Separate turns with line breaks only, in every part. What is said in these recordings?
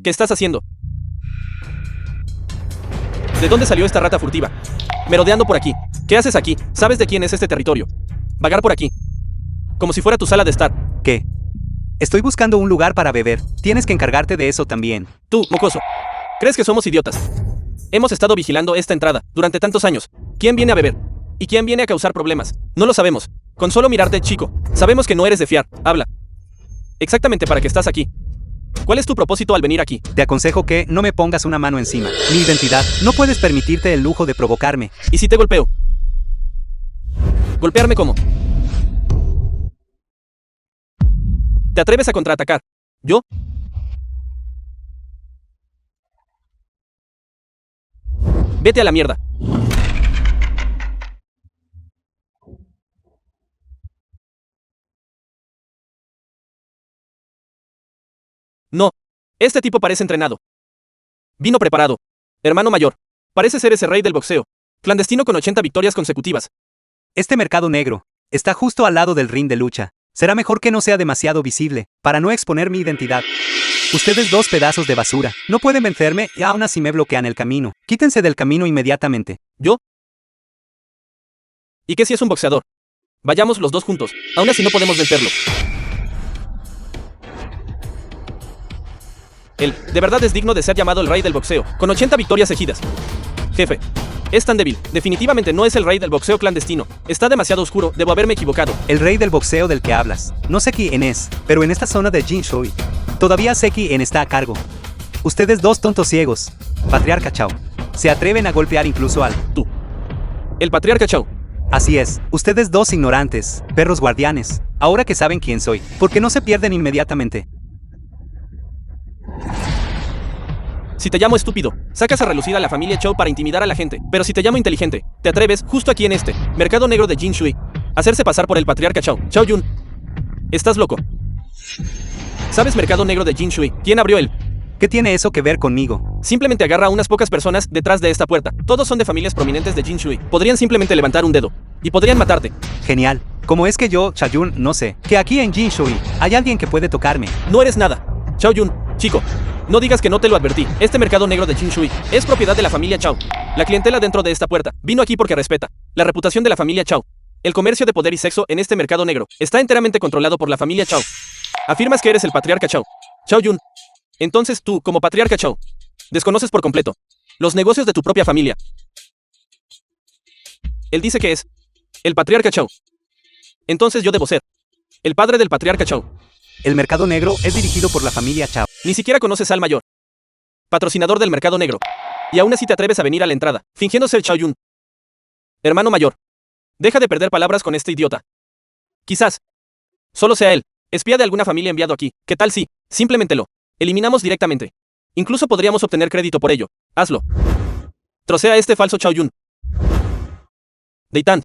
¿Qué estás haciendo? ¿De dónde salió esta rata furtiva? Merodeando por aquí. ¿Qué haces aquí? ¿Sabes de quién es este territorio? Vagar por aquí. Como si fuera tu sala de estar.
¿Qué? Estoy buscando un lugar para beber. Tienes que encargarte de eso también.
Tú, mocoso. ¿Crees que somos idiotas? Hemos estado vigilando esta entrada durante tantos años. ¿Quién viene a beber? ¿Y quién viene a causar problemas? No lo sabemos. Con solo mirarte, chico, sabemos que no eres de fiar. Habla. Exactamente para qué estás aquí. ¿Cuál es tu propósito al venir aquí?
Te aconsejo que no me pongas una mano encima. Mi identidad. No puedes permitirte el lujo de provocarme.
¿Y si te golpeo? ¿Golpearme cómo? ¿Te atreves a contraatacar? ¿Yo? Vete a la mierda. No. Este tipo parece entrenado. Vino preparado. Hermano mayor. Parece ser ese rey del boxeo. Clandestino con 80 victorias consecutivas.
Este mercado negro está justo al lado del ring de lucha. Será mejor que no sea demasiado visible, para no exponer mi identidad. Ustedes dos pedazos de basura. No pueden vencerme y aún así me bloquean el camino. Quítense del camino inmediatamente.
¿Yo? ¿Y qué si es un boxeador? Vayamos los dos juntos. Aún así no podemos vencerlo. Él, de verdad es digno de ser llamado el rey del boxeo, con 80 victorias seguidas. Jefe, es tan débil. Definitivamente no es el rey del boxeo clandestino. Está demasiado oscuro, debo haberme equivocado.
El rey del boxeo del que hablas. No sé quién es, pero en esta zona de Jinshui, todavía sé quién está a cargo. Ustedes dos tontos ciegos. Patriarca Chao. Se atreven a golpear incluso al...
Tú. El patriarca Chao.
Así es, ustedes dos ignorantes, perros guardianes. Ahora que saben quién soy, ¿por qué no se pierden inmediatamente?
Si te llamo estúpido, sacas a relucir a la familia Chao para intimidar a la gente. Pero si te llamo inteligente, te atreves, justo aquí en este mercado negro de Jinshui, a hacerse pasar por el patriarca Chao. Chao Yun. Estás loco. ¿Sabes mercado negro de Jinshui? ¿Quién abrió él?
¿Qué tiene eso que ver conmigo?
Simplemente agarra a unas pocas personas detrás de esta puerta. Todos son de familias prominentes de Jinshui. Podrían simplemente levantar un dedo. Y podrían matarte.
Genial. ¿Cómo es que yo, Chayun, no sé? Que aquí en Jinshui hay alguien que puede tocarme.
No eres nada. Chao Yun, chico. No digas que no te lo advertí. Este mercado negro de Jinshui es propiedad de la familia Chao. La clientela dentro de esta puerta vino aquí porque respeta la reputación de la familia Chao. El comercio de poder y sexo en este mercado negro está enteramente controlado por la familia Chao. Afirmas que eres el patriarca Chao. Chao Yun. Entonces tú, como patriarca Chao, desconoces por completo los negocios de tu propia familia. Él dice que es el patriarca Chao. Entonces yo debo ser el padre del patriarca Chao.
El mercado negro es dirigido por la familia Chao.
Ni siquiera conoces al mayor patrocinador del mercado negro. Y aún así te atreves a venir a la entrada, fingiendo ser Chao Yun. Hermano mayor, deja de perder palabras con este idiota. Quizás solo sea él, espía de alguna familia enviado aquí. ¿Qué tal si simplemente lo eliminamos directamente? Incluso podríamos obtener crédito por ello. Hazlo. Trocea a este falso Chao Yun. Deitan.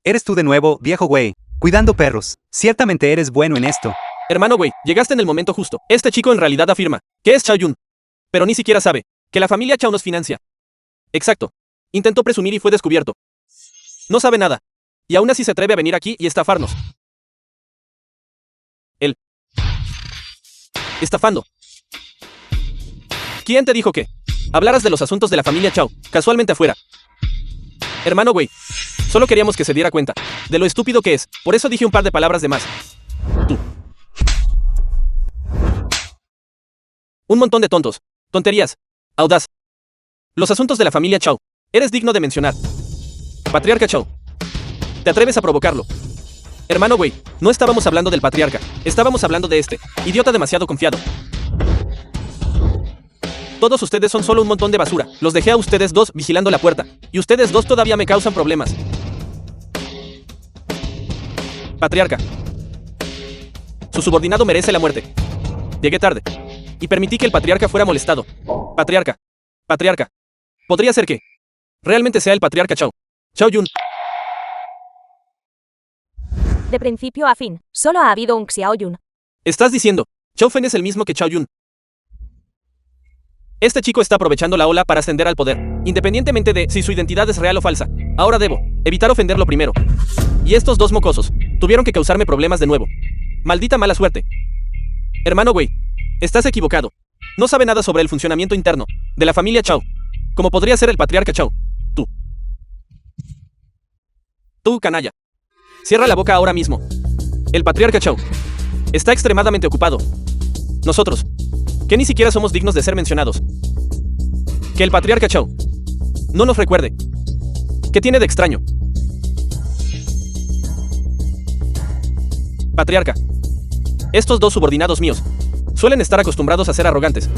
Eres tú de nuevo, viejo güey. Cuidando perros. Ciertamente eres bueno en esto.
Hermano güey, llegaste en el momento justo. Este chico en realidad afirma que es Chao Yun. Pero ni siquiera sabe que la familia Chao nos financia. Exacto. Intentó presumir y fue descubierto. No sabe nada. Y aún así se atreve a venir aquí y estafarnos. Él. Estafando. ¿Quién te dijo que hablaras de los asuntos de la familia Chao, casualmente afuera? Hermano güey, solo queríamos que se diera cuenta de lo estúpido que es. Por eso dije un par de palabras de más. Tú. Un montón de tontos. Tonterías. Audaz. Los asuntos de la familia Chao. Eres digno de mencionar. Patriarca Chao. ¿Te atreves a provocarlo? Hermano güey, no estábamos hablando del patriarca. Estábamos hablando de este idiota demasiado confiado. Todos ustedes son solo un montón de basura. Los dejé a ustedes dos vigilando la puerta. Y ustedes dos todavía me causan problemas. Patriarca. Su subordinado merece la muerte. Llegué tarde. Y permití que el patriarca fuera molestado. Patriarca. Patriarca. Podría ser que realmente sea el patriarca Chao. Chao Yun.
De principio a fin, solo ha habido un Xiao Yun.
Estás diciendo, Chao Fen es el mismo que Chao Yun. Este chico está aprovechando la ola para ascender al poder, independientemente de si su identidad es real o falsa. Ahora debo evitar ofenderlo primero. Y estos dos mocosos tuvieron que causarme problemas de nuevo. Maldita mala suerte. Hermano Wei, estás equivocado. No sabe nada sobre el funcionamiento interno de la familia Chao. Como podría ser el patriarca Chao. Tú. Tú, canalla. Cierra la boca ahora mismo. El patriarca Chao está extremadamente ocupado. Nosotros, que ni siquiera somos dignos de ser mencionados. Que el patriarca Chao no nos recuerde. ¿Qué tiene de extraño? Patriarca. Estos dos subordinados míos suelen estar acostumbrados a ser arrogantes.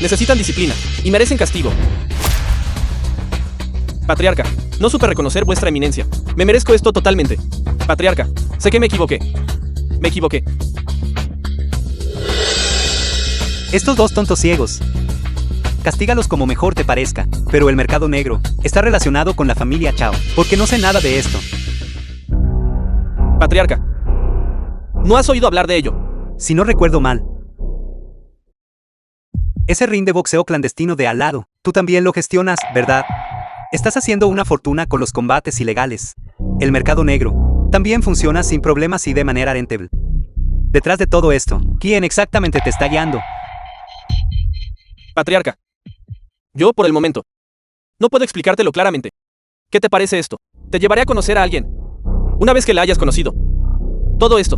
Necesitan disciplina y merecen castigo. Patriarca, no supe reconocer vuestra eminencia. Me merezco esto totalmente. Patriarca, sé que me equivoqué. Me equivoqué.
Estos dos tontos ciegos. Castígalos como mejor te parezca, pero el mercado negro está relacionado con la familia Chao, porque no sé nada de esto.
Patriarca, ¿no has oído hablar de ello?
Si no recuerdo mal. Ese ring de boxeo clandestino de al lado, tú también lo gestionas, ¿verdad? Estás haciendo una fortuna con los combates ilegales. El mercado negro también funciona sin problemas y de manera rentable. Detrás de todo esto, ¿quién exactamente te está guiando?
Patriarca, yo por el momento no puedo explicártelo claramente. ¿Qué te parece esto? Te llevaré a conocer a alguien. Una vez que la hayas conocido, todo esto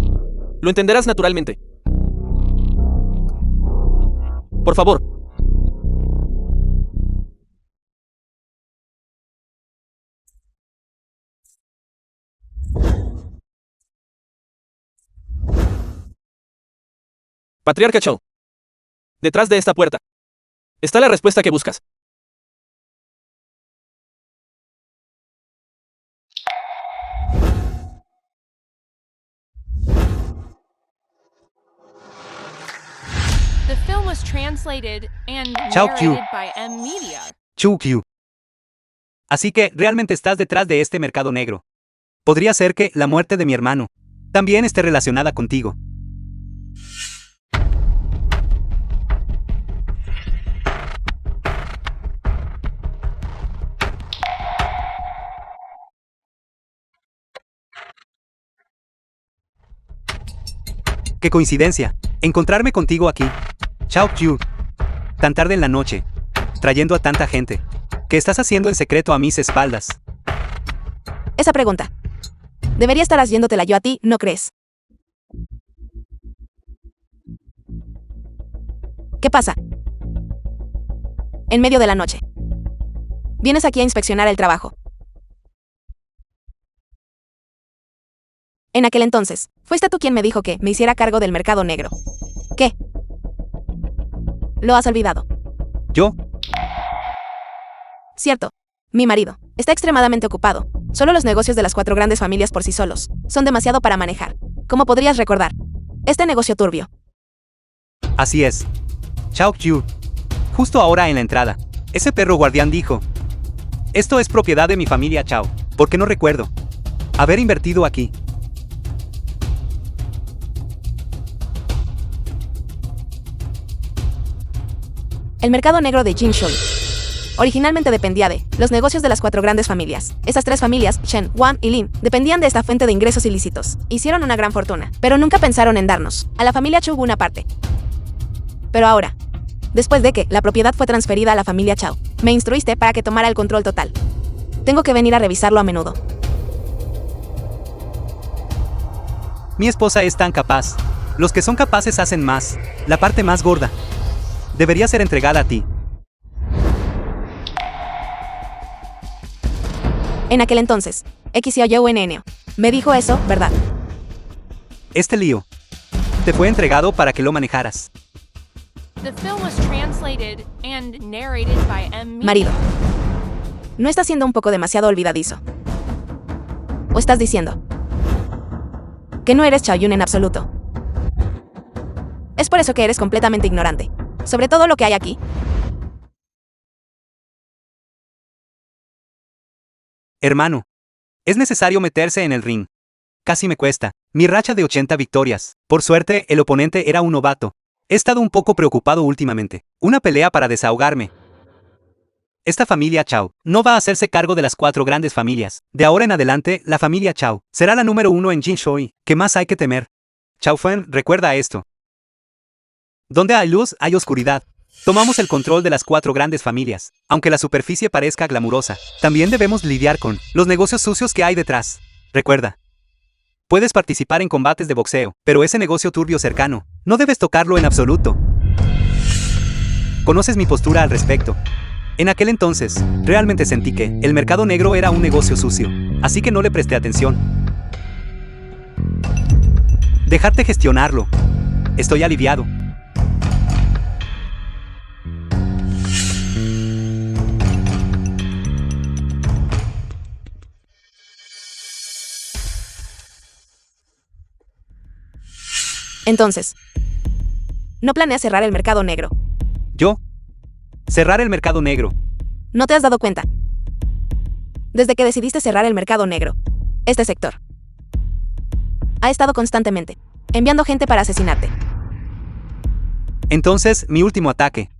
lo entenderás naturalmente. Por favor. Patriarca Chao. Detrás de esta puerta está la respuesta que buscas.
The film was translated and
Chao Q.
narrated by M Media.
Chukyu. Así que realmente estás detrás de este mercado negro. Podría ser que la muerte de mi hermano también esté relacionada contigo. ¡Qué coincidencia! Encontrarme contigo aquí. Chao Q. Tan tarde en la noche, trayendo a tanta gente. ¿Qué estás haciendo en secreto a mis espaldas?
Esa pregunta. Debería estar haciéndotela yo a ti, ¿no crees? ¿Qué pasa? En medio de la noche. Vienes aquí a inspeccionar el trabajo. En aquel entonces, fuiste tú quien me dijo que me hiciera cargo del mercado negro. ¿Qué? ¿Lo has olvidado?
¿Yo?
Cierto. Mi marido está extremadamente ocupado. Solo los negocios de las 4 grandes familias por sí solos son demasiado para manejar. ¿Cómo podrías recordar? Este negocio turbio.
Así es. Chao Q. Justo ahora en la entrada, ese perro guardián dijo: esto es propiedad de mi familia Chao, porque no recuerdo haber invertido aquí.
El mercado negro de Jinshui originalmente dependía de los negocios de las 4 grandes familias. Esas 3 familias, Shen, Wang y Lin, dependían de esta fuente de ingresos ilícitos. Hicieron una gran fortuna, pero nunca pensaron en darnos a la familia Chu una parte. Pero ahora, después de que la propiedad fue transferida a la familia Chao, me instruiste para que tomara el control total. Tengo que venir a revisarlo a menudo.
Mi esposa es tan capaz. Los que son capaces hacen más. La parte más gorda debería ser entregada a ti.
En aquel entonces, XYONNO me dijo eso, ¿verdad?
Este lío te fue entregado para que lo manejaras.
The film was translated and narrated by M Media.
Marido, ¿no estás siendo un poco demasiado olvidadizo? ¿O estás diciendo que no eres Chaoyun en absoluto? Es por eso que eres completamente ignorante sobre todo lo que hay aquí.
Hermano, es necesario meterse en el ring. Casi me cuesta. Mi racha de 80 victorias. Por suerte, el oponente era un novato. He estado un poco preocupado últimamente. Una pelea para desahogarme. Esta familia Chao no va a hacerse cargo de las 4 grandes familias. De ahora en adelante, la familia Chao será la número 1 en Jinshui. ¿Qué más hay que temer? Chao Fen, recuerda esto. Donde hay luz, hay oscuridad. Tomamos el control de las 4 grandes familias. Aunque la superficie parezca glamurosa, también debemos lidiar con los negocios sucios que hay detrás. Recuerda. Puedes participar en combates de boxeo, pero ese negocio turbio cercano, no debes tocarlo en absoluto. Conoces mi postura al respecto. En aquel entonces, realmente sentí que el mercado negro era un negocio sucio, así que no le presté atención. Dejarte gestionarlo. Estoy aliviado.
Entonces, ¿no planeas cerrar el mercado negro?
¿Yo? Cerrar el mercado negro.
¿No te has dado cuenta? Desde que decidiste cerrar el mercado negro, este sector ha estado constantemente enviando gente para asesinarte.
Entonces, mi último ataque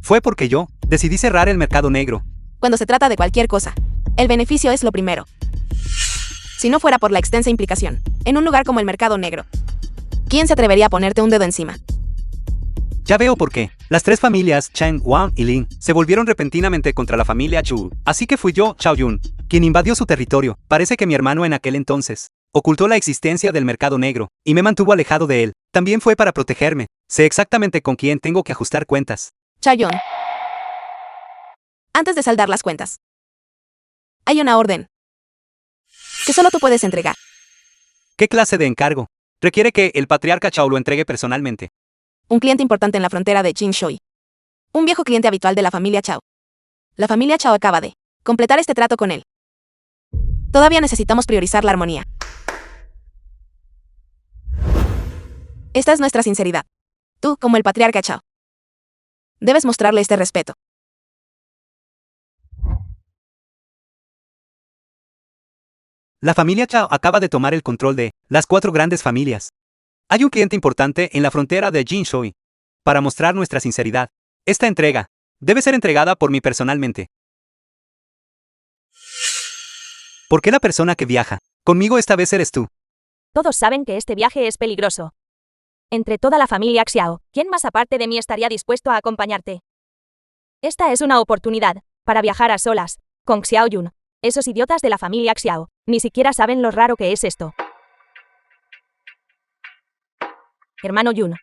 fue porque yo decidí cerrar el mercado negro.
Cuando se trata de cualquier cosa, el beneficio es lo primero. Si no fuera por la extensa implicación, en un lugar como el mercado negro, ¿quién se atrevería a ponerte un dedo encima?
Ya veo por qué. Las 3 familias, Chen, Wang y Lin, se volvieron repentinamente contra la familia Chu. Así que fui yo, Chao Yun, quien invadió su territorio. Parece que mi hermano en aquel entonces ocultó la existencia del mercado negro y me mantuvo alejado de él. También fue para protegerme. Sé exactamente con quién tengo que ajustar cuentas.
Chayon, antes de saldar las cuentas, hay una orden que solo tú puedes entregar.
¿Qué clase de encargo? Requiere que el patriarca Chao lo entregue personalmente.
Un cliente importante en la frontera de Jinshui. Un viejo cliente habitual de la familia Chao. La familia Chao acaba de completar este trato con él. Todavía necesitamos priorizar la armonía. Esta es nuestra sinceridad. Tú, como el patriarca Chao, debes mostrarle este respeto.
La familia Chao acaba de tomar el control de las 4 grandes familias. Hay un cliente importante en la frontera de Jinshui. Para mostrar nuestra sinceridad, esta entrega debe ser entregada por mí personalmente. ¿Por qué la persona que viaja conmigo esta vez eres tú?
Todos saben que este viaje es peligroso. Entre toda la familia Xiao, ¿quién más aparte de mí estaría dispuesto a acompañarte? Esta es una oportunidad para viajar a solas con Xiao Yun. Esos idiotas de la familia Xiao ni siquiera saben lo raro que es esto. Hermano Yun,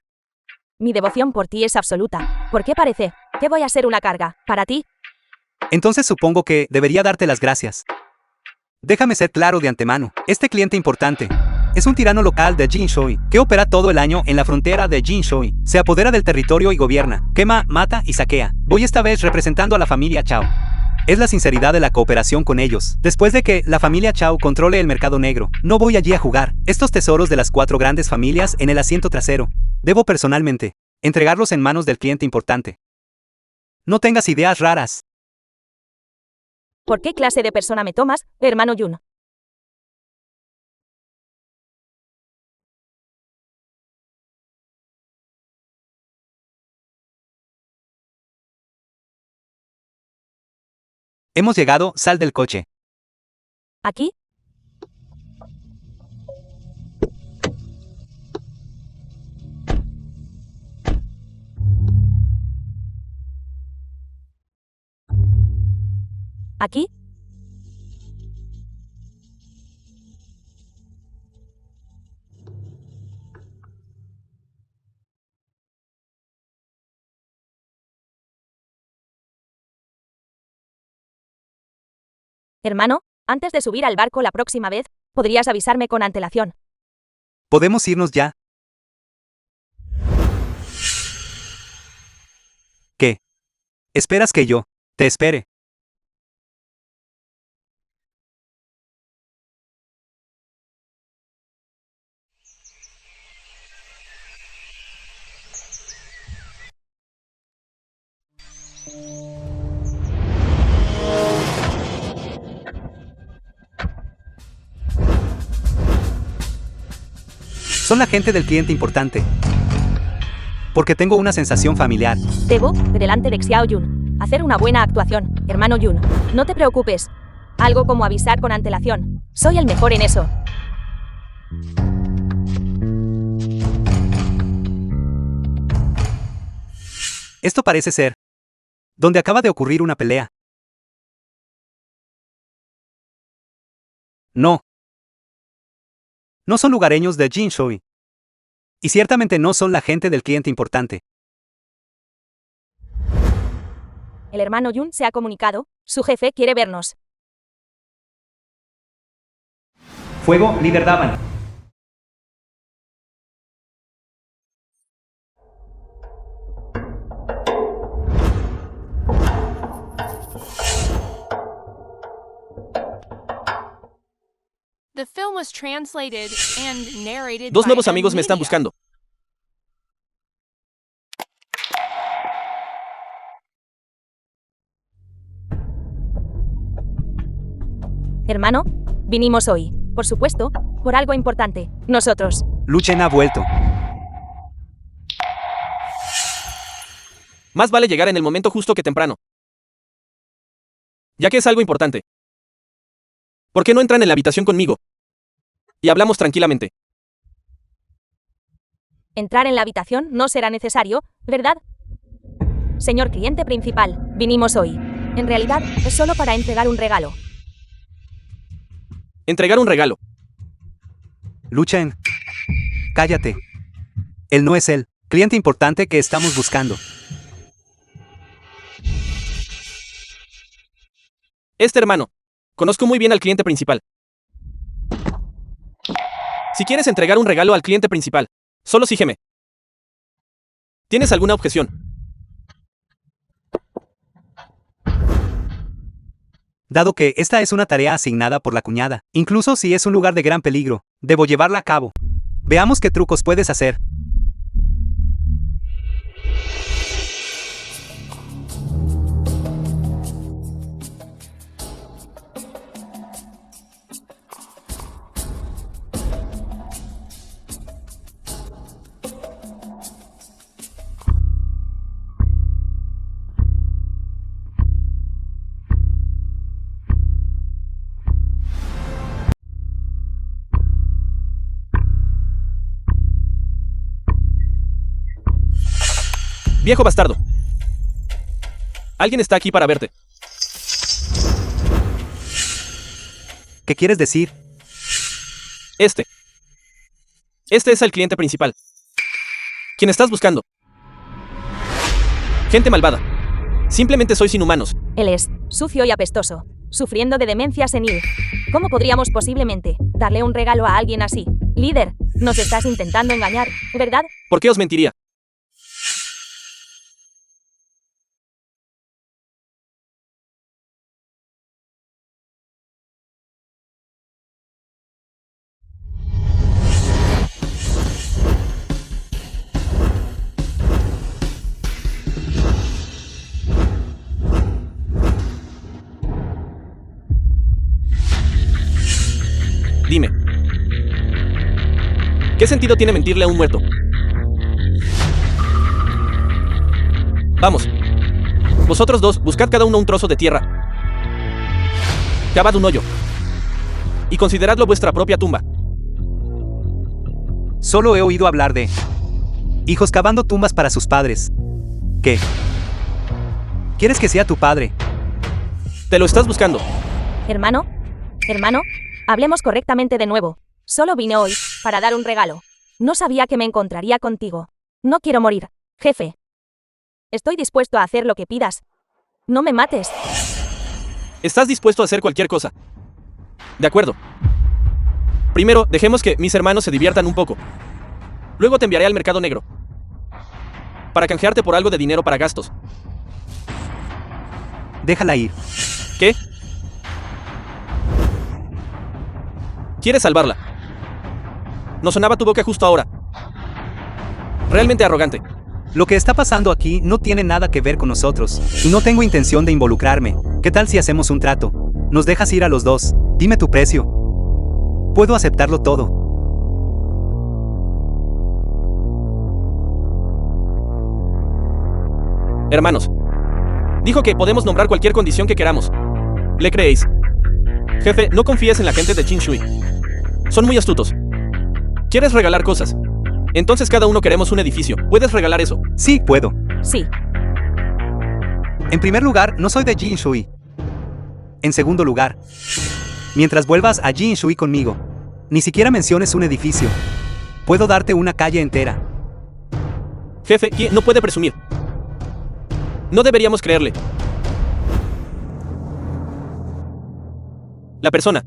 mi devoción por ti es absoluta. ¿Por qué parece que voy a ser una carga para ti?
Entonces supongo que debería darte las gracias. Déjame ser claro de antemano. Este cliente importante es un tirano local de Jinshui que opera todo el año en la frontera de Jinshui. Se apodera del territorio y gobierna, quema, mata y saquea. Voy esta vez representando a la familia Chao. Es la sinceridad de la cooperación con ellos. Después de que la familia Chao controle el mercado negro, no voy allí a jugar. Estos tesoros de las 4 grandes familias en el asiento trasero, debo personalmente entregarlos en manos del cliente importante. No tengas ideas raras.
¿Por qué clase de persona me tomas, hermano Yun?
Hemos llegado, sal del coche.
¿Aquí? ¿Aquí? Hermano, antes de subir al barco la próxima vez, podrías avisarme con antelación.
¿Podemos irnos ya? ¿Qué? ¿Esperas que yo te espere? Son la gente del cliente importante. Porque tengo una sensación familiar.
Debo, delante de Xiao Yun, hacer una buena actuación, hermano Yun. No te preocupes. Algo como avisar con antelación. Soy el mejor en eso.
Esto parece ser donde acaba de ocurrir una pelea. No. No son lugareños de Jinshui. Y ciertamente no son la gente del cliente importante.
El hermano Jun se ha comunicado. Su jefe quiere vernos.
Fuego, líder Davan.
The film was translated and narrated
Dos
by
nuevos amigos me están
Media.
buscando.
Hermano, vinimos hoy. Por supuesto, por algo importante. Nosotros.
Luchen ha vuelto.
Más vale llegar en el momento justo que temprano. Ya que es algo importante. ¿Por qué no entran en la habitación conmigo? Y hablamos tranquilamente.
Entrar en la habitación no será necesario, ¿verdad? Señor cliente principal, vinimos hoy. En realidad, es solo para entregar un regalo.
Entregar un regalo.
Luchen. Cállate. Él no es el cliente importante que estamos buscando.
Este hermano. Conozco muy bien al cliente principal. Si quieres entregar un regalo al cliente principal, solo sígueme. ¿Tienes alguna objeción?
Dado que esta es una tarea asignada por la cuñada, incluso si es un lugar de gran peligro, debo llevarla a cabo. Veamos qué trucos puedes hacer.
Viejo bastardo. Alguien está aquí para verte.
¿Qué quieres decir?
Este es el cliente principal. ¿Quién estás buscando? Gente malvada. Simplemente sois inhumanos.
Él es sucio y apestoso, sufriendo de demencia senil. ¿Cómo podríamos posiblemente darle un regalo a alguien así? Líder, nos estás intentando engañar, ¿verdad?
¿Por qué os mentiría? Dime. ¿Qué sentido tiene mentirle a un muerto? Vamos. Vosotros dos, buscad cada uno un trozo de tierra. Cavad un hoyo. Y consideradlo vuestra propia tumba.
Solo he oído hablar de hijos cavando tumbas para sus padres. ¿Qué? ¿Quieres que sea tu padre?
Te lo estás buscando.
Hermano, hablemos correctamente de nuevo. Solo vine hoy para dar un regalo. No sabía que me encontraría contigo. No quiero morir, jefe. Estoy dispuesto a hacer lo que pidas. No me mates.
Estás dispuesto a hacer cualquier cosa. De acuerdo. Primero, dejemos que mis hermanos se diviertan un poco. Luego te enviaré al mercado negro. Para canjearte por algo de dinero para gastos.
Déjala ir.
¿Qué? ¿Quieres salvarla? No sonaba tu boca justo ahora. Realmente arrogante.
Lo que está pasando aquí no tiene nada que ver con nosotros, y no tengo intención de involucrarme. ¿Qué tal si hacemos un trato? Nos dejas ir a los dos. Dime tu precio. Puedo aceptarlo todo.
Hermanos. Dijo que podemos nombrar cualquier condición que queramos. ¿Le creéis? Jefe, no confíes en la gente de Qinshui. Son muy astutos. ¿Quieres regalar cosas? Entonces cada uno queremos un edificio. ¿Puedes regalar eso?
Sí, puedo.
Sí.
En primer lugar, no soy de Jinshui. En segundo lugar, mientras vuelvas a Jinshui conmigo, ni siquiera menciones un edificio. Puedo darte una calle entera.
Jefe, ¿quién no puede presumir? No deberíamos creerle. La persona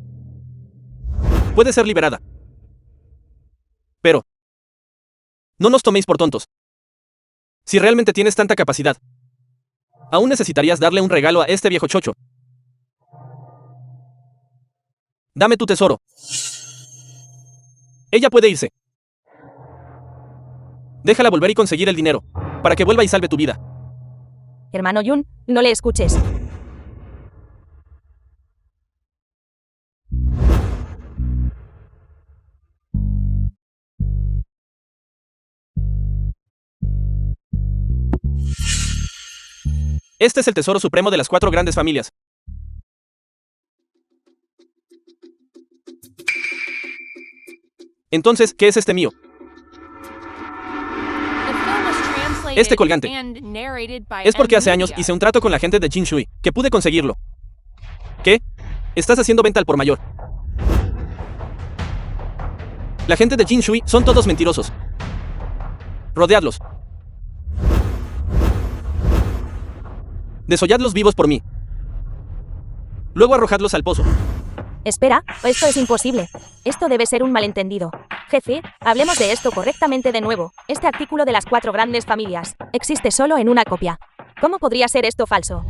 puede ser liberada. Pero no nos toméis por tontos. Si realmente tienes tanta capacidad, aún necesitarías darle un regalo a este viejo chocho. Dame tu tesoro. Ella puede irse. Déjala volver y conseguir el dinero, para que vuelva y salve tu vida.
Hermano Yun, no le escuches.
Este es el tesoro supremo de las 4 grandes familias. Entonces, ¿qué es este mío? Este colgante. Es porque hace años hice un trato con la gente de Jinshui, que pude conseguirlo. ¿Qué? Estás haciendo venta al por mayor. La gente de Jinshui son todos mentirosos. Rodeadlos. Desolladlos vivos por mí. Luego arrojadlos al pozo.
Espera, esto es imposible. Esto debe ser un malentendido. Jefe, hablemos de esto correctamente de nuevo. Este artículo de las 4 grandes familias existe solo en una copia. ¿Cómo podría ser esto falso?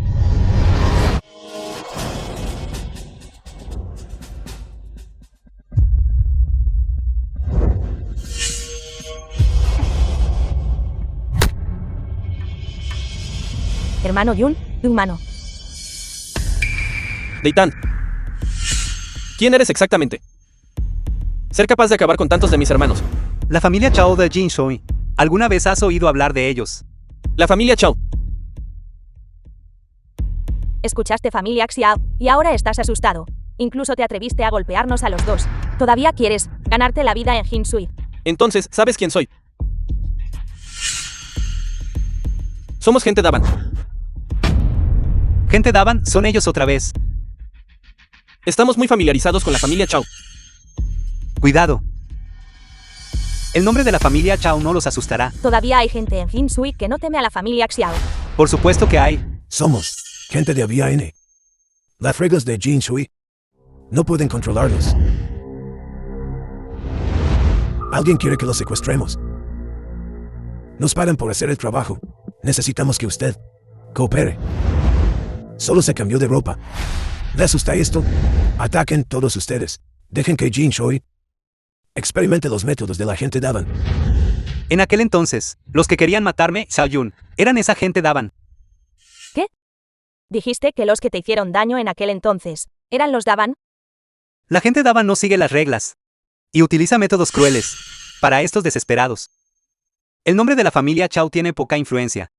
Hermano Yun, humano.
Deitan. ¿Quién eres exactamente? Ser capaz de acabar con tantos de mis hermanos.
La familia Chao de Jinshui. ¿Alguna vez has oído hablar de ellos?
La familia Chao.
Escuchaste familia Xiao, y ahora estás asustado. Incluso te atreviste a golpearnos a los dos. ¿Todavía quieres ganarte la vida en Jinshui?
Entonces, ¿sabes quién soy? Somos gente Daban.
Gente Daban, son ellos otra vez.
Estamos muy familiarizados con la familia Chao.
Cuidado. El nombre de la familia Chao no los asustará.
Todavía hay gente en Jinshui que no teme a la familia Xiao.
Por supuesto que hay.
Somos gente de AVN. Las reglas de Jinshui no pueden controlarlos. Alguien quiere que los secuestremos. Nos pagan por hacer el trabajo. Necesitamos que usted coopere. Solo se cambió de ropa. ¿Le asusta esto? Ataquen todos ustedes. Dejen que Jinshui experimente los métodos de la gente Daban.
En aquel entonces, los que querían matarme, Xiao Yun, eran esa gente Daban.
¿Qué? ¿Dijiste que los que te hicieron daño en aquel entonces eran los Daban?
La gente Daban no sigue las reglas y utiliza métodos crueles para estos desesperados. El nombre de la familia Chao tiene poca influencia.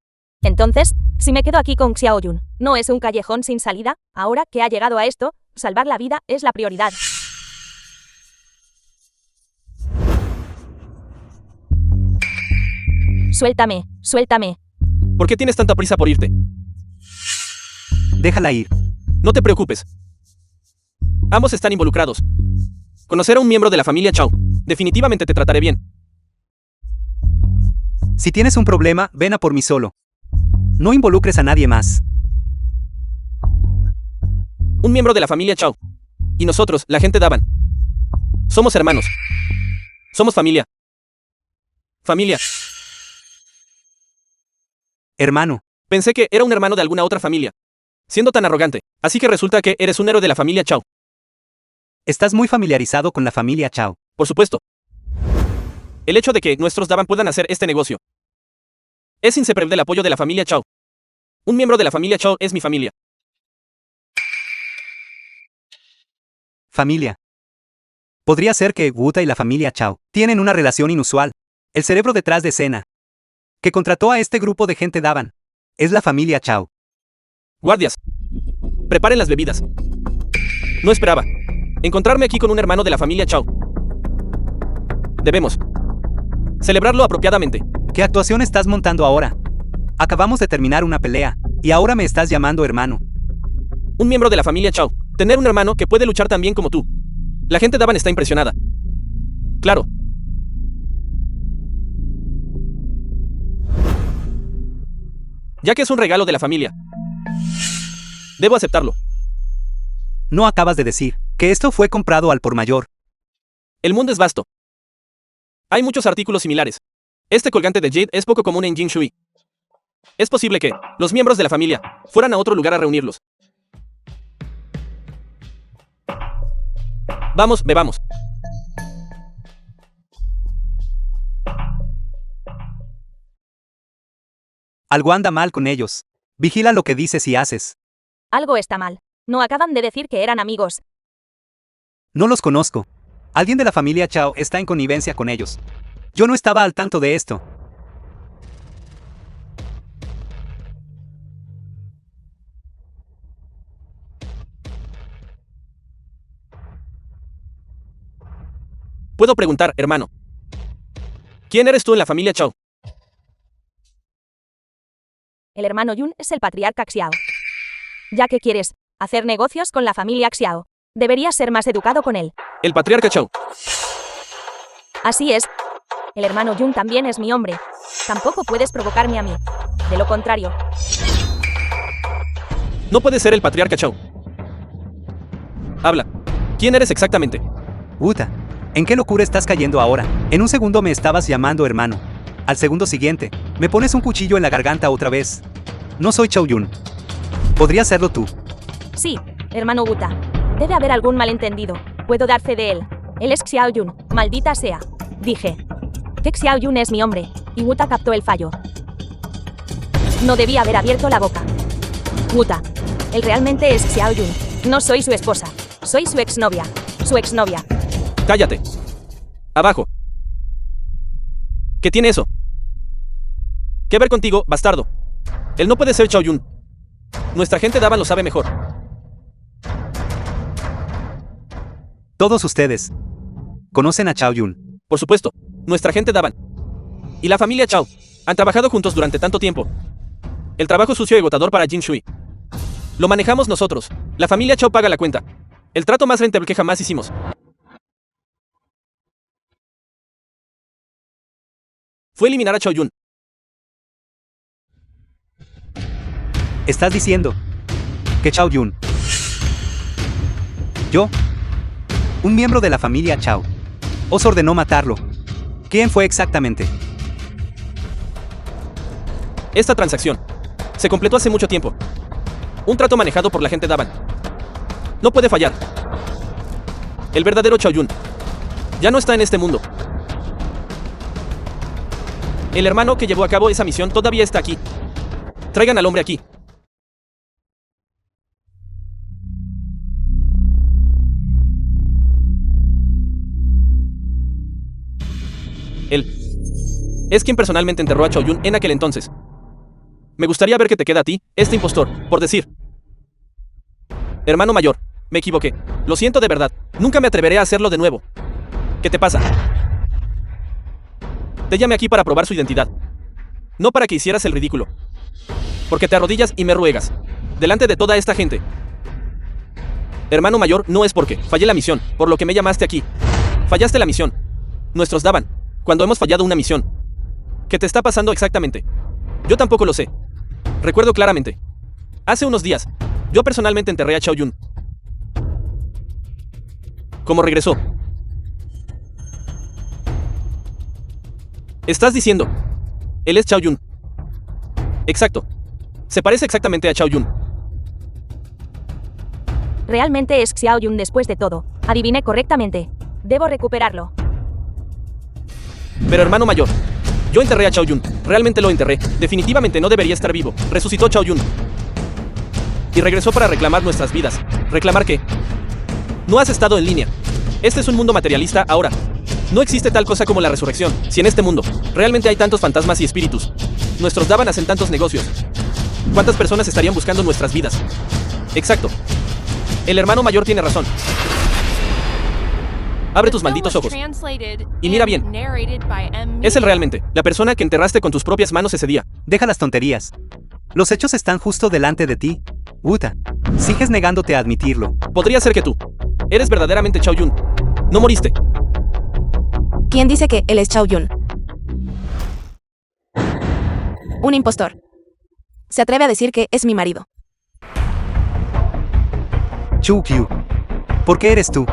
Entonces, si me quedo aquí con Xiao Yun, ¿no es un callejón sin salida? Ahora que ha llegado a esto, salvar la vida es la prioridad. Suéltame, suéltame.
¿Por qué tienes tanta prisa por irte?
Déjala ir.
No te preocupes. Ambos están involucrados. Conocer a un miembro de la familia Chao. Definitivamente te trataré bien.
Si tienes un problema, ven a por mí solo. No involucres a nadie más.
Un miembro de la familia Chao. Y nosotros, la gente Daban. Somos hermanos. Somos familia. Familia.
Hermano.
Pensé que era un hermano de alguna otra familia. Siendo tan arrogante. Así que resulta que eres un héroe de la familia Chao.
Estás muy familiarizado con la familia Chao.
Por supuesto. El hecho de que nuestros Daban puedan hacer este negocio es inseparable del apoyo de la familia Chao. Un miembro de la familia Chao es mi familia.
Familia. Podría ser que Wuta y la familia Chao tienen una relación inusual. El cerebro detrás de escena que contrató a este grupo de gente Daban es la familia Chao.
Guardias. Preparen las bebidas. No esperaba encontrarme aquí con un hermano de la familia Chao. Debemos celebrarlo apropiadamente.
¿Qué actuación estás montando ahora? Acabamos de terminar una pelea, Y ahora me estás llamando hermano.
Un miembro de la familia Chao. Tener un hermano que puede luchar tan bien como tú. La gente Daban está impresionada. Claro. Ya que es un regalo de la familia. Debo aceptarlo.
No acabas de decir que esto fue comprado al por mayor.
El mundo es vasto. Hay muchos artículos similares. Este colgante de jade es poco común en Jinshui. Es posible que los miembros de la familia fueran a otro lugar a reunirlos. Vamos, bebamos.
Algo anda mal con ellos. Vigila lo que dices y haces.
Algo está mal. No acaban de decir que eran amigos.
No los conozco. Alguien de la familia Chao está en connivencia con ellos. Yo no estaba al tanto de esto.
Puedo preguntar, hermano. ¿Quién eres tú en la familia Chao?
El hermano Yun es el patriarca Xiao. Ya que quieres hacer negocios con la familia Xiao, deberías ser más educado con él.
El patriarca Chao.
Así es. El hermano Yun también es mi hombre. Tampoco puedes provocarme a mí. De lo contrario,
No puede ser el patriarca Chao. Habla. ¿Quién eres exactamente?
Wuta, ¿en qué locura estás cayendo ahora? En un segundo me estabas llamando hermano. Al segundo siguiente, me pones un cuchillo en la garganta otra vez. No soy Chao Yun. Podría serlo tú.
sí, hermano Wuta. Debe haber algún malentendido. Puedo dar fe de él. Él es Xiao Yun. Maldita sea. Dije que Xiao Yun es mi hombre, y Wuta captó el fallo. No debía haber abierto la boca. Wuta. Él realmente es Xiao Yun. No soy su esposa. Soy su exnovia. Su exnovia.
Cállate. Abajo. ¿Qué tiene eso? ¿Qué ver contigo, bastardo? Él no puede ser Chao Yun. Nuestra gente Daban lo sabe mejor.
Todos ustedes conocen a Chao Yun.
Por supuesto, nuestra gente Daban y la familia Chao han trabajado juntos durante tanto tiempo. El trabajo sucio y agotador para Jinshui lo manejamos nosotros. La familia Chao paga la cuenta. El trato más rentable que jamás hicimos. Fue eliminar a Chao Yun.
Estás diciendo que Chao Yun, yo, un miembro de la familia Chao, os ordenó matarlo. ¿Quién fue exactamente?
Esta transacción se completó hace mucho tiempo. Un trato manejado por la gente Daban. No puede fallar. El verdadero Chao Yun ya no está en este mundo. El hermano que llevó a cabo esa misión todavía está aquí. Traigan al hombre aquí. Él es quien personalmente enterró a Chao Yun en aquel entonces. Me gustaría ver qué te queda a ti, este impostor, por decir. Hermano mayor, me equivoqué. Lo siento de verdad. Nunca me atreveré a hacerlo de nuevo. ¿Qué te pasa? Te llamé aquí para probar su identidad. No para que hicieras el ridículo. Porque te arrodillas y me ruegas. Delante de toda esta gente. Hermano mayor, no es porque fallé la misión, por lo que me llamaste aquí. Fallaste la misión. Nuestros Daban, cuando hemos fallado una misión. ¿Qué te está pasando exactamente? Yo tampoco lo sé. Recuerdo claramente. Hace unos días, yo personalmente enterré a Chao Yun. ¿Cómo regresó? Estás diciendo, él es Chao Yun. Exacto. Se parece exactamente a Chao Yun.
Realmente es Xiao Yun después de todo. Adiviné correctamente. Debo recuperarlo.
Pero hermano mayor, yo enterré a Chao Yun. Realmente lo enterré. Definitivamente no debería estar vivo. Resucitó Chao Yun. Y regresó para reclamar nuestras vidas. ¿Reclamar qué? No has estado en línea. Este es un mundo materialista ahora. No existe tal cosa como la resurrección. Si en este mundo realmente hay tantos fantasmas y espíritus, nuestros Daban hacen tantos negocios. ¿Cuántas personas estarían buscando nuestras vidas? Exacto. El hermano mayor tiene razón. Abre tus malditos ojos. Y mira bien. Es él realmente, la persona que enterraste con tus propias manos ese día.
Deja las tonterías. Los hechos están justo delante de ti. Uta, sigues negándote a admitirlo.
Podría ser que tú. Eres verdaderamente Chao Yun. No moriste.
¿Quién dice que él es Chao Yun? Un impostor. Se atreve a decir que es mi marido.
Chu Q. ¿Por qué eres tú?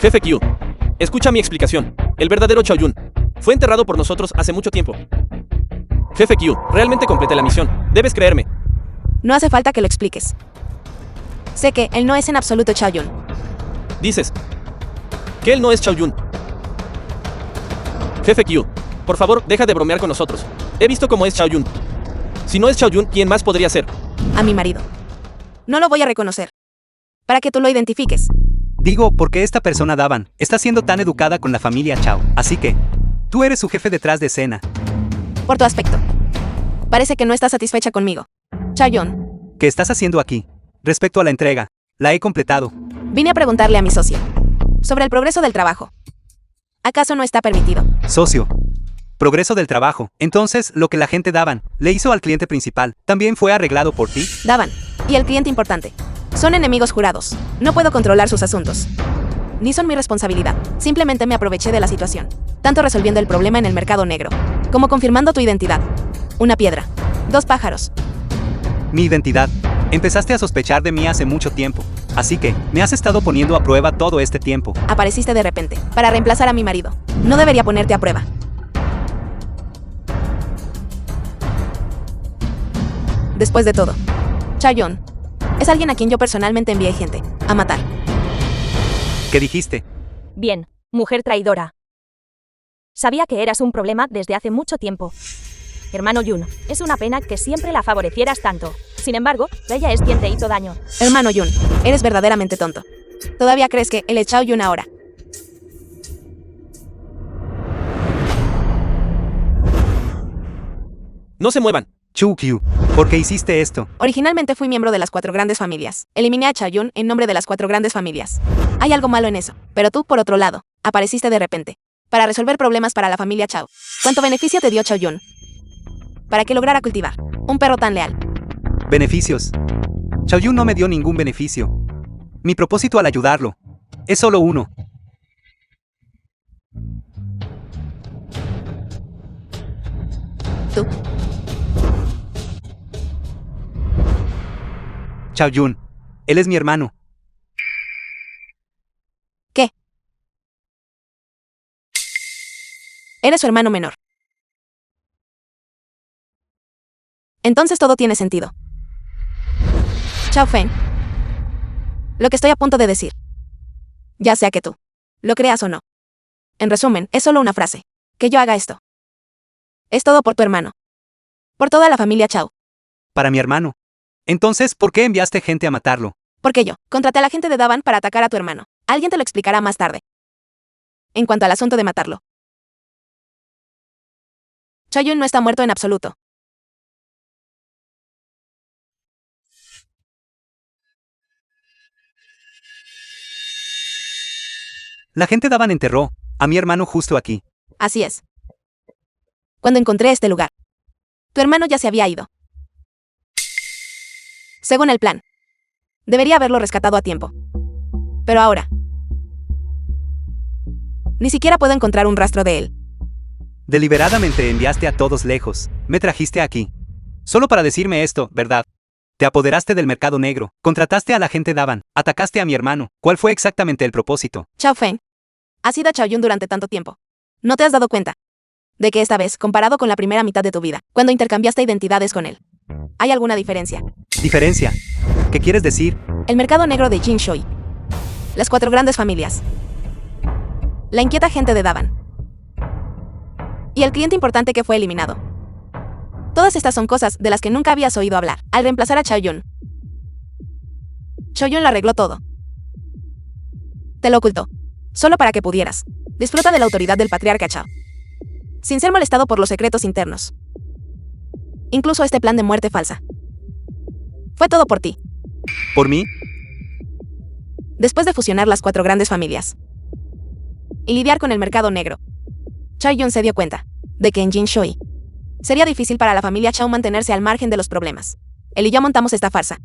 Jefe Q. Escucha mi explicación. El verdadero Chao Yun fue enterrado por nosotros hace mucho tiempo. Jefe Q, realmente completé la misión. Debes creerme.
No hace falta que lo expliques. Sé que él no es en absoluto Chao Yun.
Dices que él no es Chao Yun. Jefe Q, por favor, deja de bromear con nosotros. He visto cómo es Chao Yun. Si no es Chao Yun, ¿quién más podría ser?
A mi marido. No lo voy a reconocer. Para que tú lo identifiques.
Digo, porque esta persona Davan está siendo tan educada con la familia Chao. Así que, tú eres su jefe detrás de escena.
Por tu aspecto. Parece que no estás satisfecha conmigo. Chao Yun.
¿Qué estás haciendo aquí? Respecto a la entrega, la he completado.
Vine a preguntarle a mi socia sobre el progreso del trabajo. ¿Acaso no está permitido?
Socio. Progreso del trabajo. Entonces, lo que la gente Davan le hizo al cliente principal, ¿también fue arreglado por ti?
Davan y el cliente importante son enemigos jurados. No puedo controlar sus asuntos. Ni son mi responsabilidad. Simplemente me aproveché de la situación. Tanto resolviendo el problema en el mercado negro, como confirmando tu identidad. Una piedra. Dos pájaros.
Mi identidad. Empezaste a sospechar de mí hace mucho tiempo. Así que, me has estado poniendo a prueba todo este tiempo.
Apareciste de repente, para reemplazar a mi marido. No debería ponerte a prueba. Después de todo, Chao Yun es alguien a quien yo personalmente envié gente a matar.
¿Qué dijiste?
Bien, mujer traidora. Sabía que eras un problema desde hace mucho tiempo. Hermano Yun, es una pena que siempre la favorecieras tanto. Sin embargo, ella es quien te hizo daño.
Hermano Yun, eres verdaderamente tonto. ¿Todavía crees que él es Chao Yun ahora?
No se muevan.
Chu Q. ¿Por qué hiciste esto?
Originalmente fui miembro de las 4 grandes familias. Eliminé a Chao Yun en nombre de las 4 grandes familias. Hay algo malo en eso. Pero tú, por otro lado, apareciste de repente para resolver problemas para la familia Chao. ¿Cuánto beneficio te dio Chao Yun para que lograra cultivar un perro tan leal?
Beneficios. Chao Yun no me dio ningún beneficio. Mi propósito al ayudarlo es solo uno.
Tú.
Chao Yun. Él es mi hermano.
¿Qué? Eres su hermano menor. Entonces todo tiene sentido. Chao Feng. Lo que estoy a punto de decir. Ya sea que tú lo creas o no. En resumen, es solo una frase. Que yo haga esto. Es todo por tu hermano. Por toda la familia Chao.
Para mi hermano. Entonces, ¿por qué enviaste gente a matarlo?
Porque yo contraté a la gente de Davan para atacar a tu hermano. Alguien te lo explicará más tarde. En cuanto al asunto de matarlo. Chao Yun no está muerto en absoluto.
La gente Davan enterró a mi hermano justo aquí.
Así es. Cuando encontré este lugar, tu hermano ya se había ido. Según el plan, debería haberlo rescatado a tiempo. Pero ahora, ni siquiera puedo encontrar un rastro de él.
Deliberadamente enviaste a todos lejos. Me trajiste aquí. Solo para decirme esto, ¿verdad? Te apoderaste del mercado negro, contrataste a la gente Davan, atacaste a mi hermano. ¿Cuál fue exactamente el propósito?
Chao Feng, has sido Chao Yun durante tanto tiempo. ¿No te has dado cuenta de que esta vez, comparado con la primera mitad de tu vida, cuando intercambiaste identidades con él, hay alguna diferencia?
¿Diferencia? ¿Qué quieres decir?
El mercado negro de Jinshui. Las 4 grandes familias. La inquieta gente de Davan. Y el cliente importante que fue eliminado. Todas estas son cosas de las que nunca habías oído hablar. Al reemplazar a Chao Yun, Chao Yun lo arregló todo. Te lo ocultó. Solo para que pudieras. Disfruta de la autoridad del patriarca Chao. Sin ser molestado por los secretos internos. Incluso este plan de muerte falsa. Fue todo por ti.
¿Por mí?
Después de fusionar las 4 grandes familias y lidiar con el mercado negro, Chao Yun se dio cuenta de que en Jinshui Sería difícil para la familia Chao mantenerse al margen de los problemas. Él y yo montamos esta farsa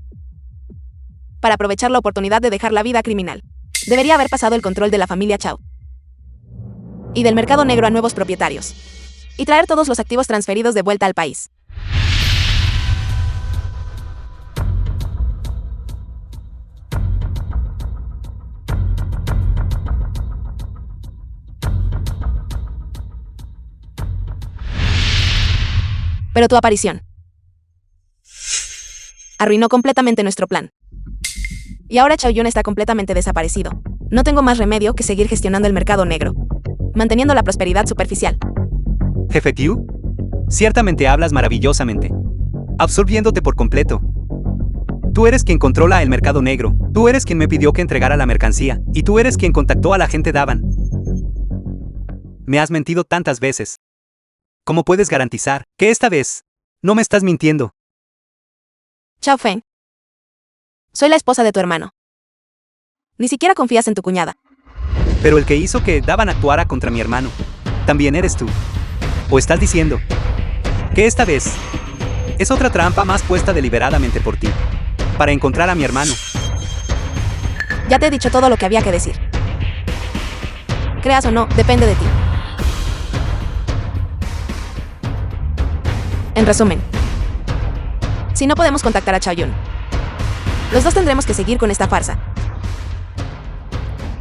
para aprovechar la oportunidad de dejar la vida criminal. Debería haber pasado el control de la familia Chao y del mercado negro a nuevos propietarios y traer todos los activos transferidos de vuelta al país. Pero tu aparición arruinó completamente nuestro plan. Y ahora Chao Yun está completamente desaparecido. No tengo más remedio que seguir gestionando el mercado negro, manteniendo la prosperidad superficial.
Jefe Qiu, ciertamente hablas maravillosamente, absorbiéndote por completo. Tú eres quien controla el mercado negro, tú eres quien me pidió que entregara la mercancía, y tú eres quien contactó a la gente Davan. Me has mentido tantas veces. ¿Cómo puedes garantizar que esta vez no me estás mintiendo?
Chao Feng. Soy la esposa de tu hermano. Ni siquiera confías en tu cuñada.
Pero el que hizo que Davan actuara contra mi hermano, también eres tú. ¿O estás diciendo que esta vez es otra trampa más puesta deliberadamente por ti, para encontrar a mi hermano?
Ya te he dicho todo lo que había que decir. Creas o no, depende de ti. En resumen, si no podemos contactar a Chao Yun, los dos tendremos que seguir con esta farsa.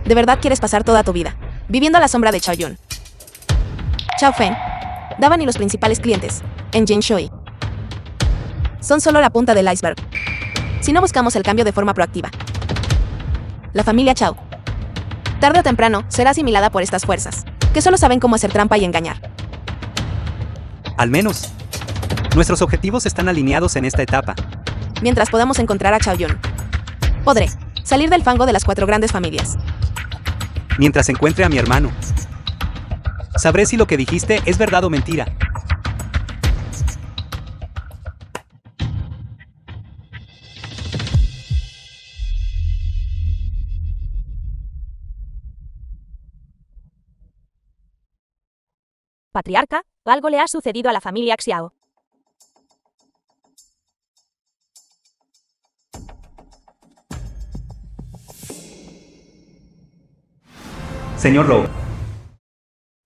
¿De verdad quieres pasar toda tu vida viviendo a la sombra de Chao Yun, Chao Feng, Davan y los principales clientes en Jinshui? Son solo la punta del iceberg. Si no buscamos el cambio de forma proactiva, la familia Chao, tarde o temprano, será asimilada por estas fuerzas, que solo saben cómo hacer trampa y engañar.
Al menos nuestros objetivos están alineados en esta etapa.
Mientras podamos encontrar a Chao Yun, podré salir del fango de las 4 grandes familias.
Mientras encuentre a mi hermano, sabré si lo que dijiste es verdad o mentira.
Patriarca, algo le ha sucedido a la familia Xiao.
Señor Lowe,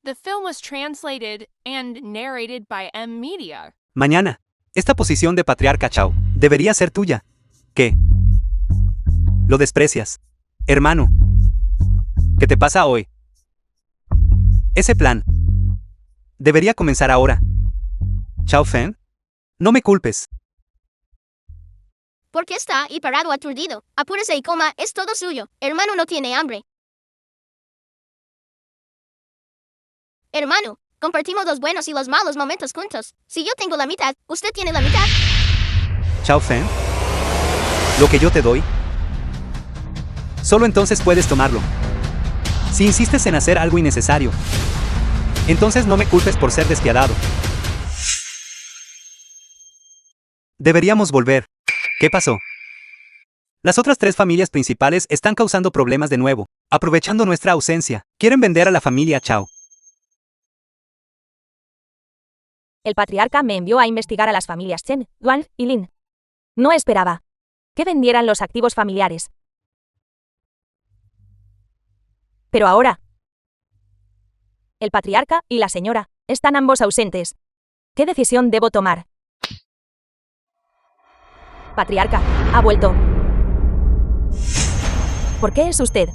The film was translated and narrated by M Media.
mañana, esta posición de patriarca Chao debería ser tuya. ¿Qué? ¿Lo desprecias? Hermano, ¿qué te pasa hoy? Ese plan debería comenzar ahora. Chao Feng, no me culpes.
¿Por qué está ahí parado aturdido? Apúrese y coma, es todo suyo. Hermano no tiene hambre. Hermano, compartimos los buenos y los malos momentos juntos. Si yo tengo la mitad, usted tiene la mitad.
Chao Feng, lo que yo te doy, solo entonces puedes tomarlo. Si insistes en hacer algo innecesario, entonces no me culpes por ser despiadado. Deberíamos volver. ¿Qué pasó? Las otras 3 familias principales están causando problemas de nuevo, aprovechando nuestra ausencia. Quieren vender a la familia Chao.
El patriarca me envió a investigar a las familias Chen, Duan y Lin. No esperaba que vendieran los activos familiares. Pero ahora, el patriarca y la señora están ambos ausentes. ¿Qué decisión debo tomar? Patriarca, ha vuelto. ¿Por qué es usted?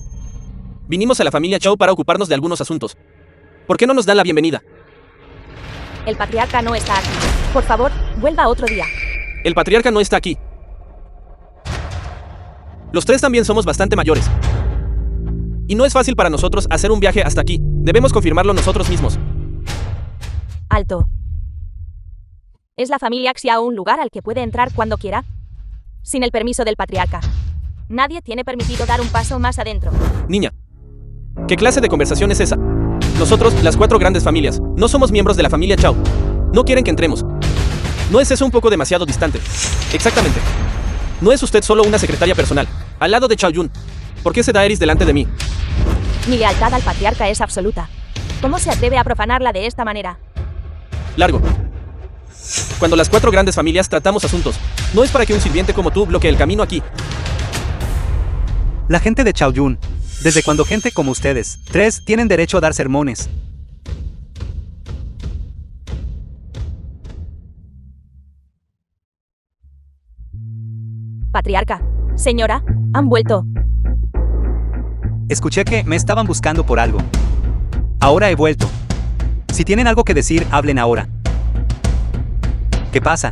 Vinimos a la familia Chao para ocuparnos de algunos asuntos. ¿Por qué no nos dan la bienvenida?
El patriarca no está aquí. Por favor, vuelva otro día.
El patriarca no está aquí. Los 3 también somos bastante mayores. Y no es fácil para nosotros hacer un viaje hasta aquí. Debemos confirmarlo nosotros mismos.
Alto. ¿Es la familia Xiao un lugar al que puede entrar cuando quiera? Sin el permiso del patriarca. Nadie tiene permitido dar un paso más adentro.
Niña, ¿qué clase de conversación es esa? Nosotros, las 4 grandes familias, no somos miembros de la familia Chao. No quieren que entremos. ¿No es eso un poco demasiado distante? Exactamente. No es usted solo una secretaria personal, al lado de Chao Yun. ¿Por qué se da Eris delante de mí?
Mi lealtad al patriarca es absoluta. ¿Cómo se atreve a profanarla de esta manera?
Largo. Cuando las 4 grandes familias tratamos asuntos, no es para que un sirviente como tú bloquee el camino aquí.
La gente de Chaoyun. ¿Desde cuando gente como ustedes, 3, tienen derecho a dar sermones?
Patriarca. Señora, han vuelto.
Escuché que me estaban buscando por algo. Ahora he vuelto. Si tienen algo que decir, hablen ahora. ¿Qué pasa?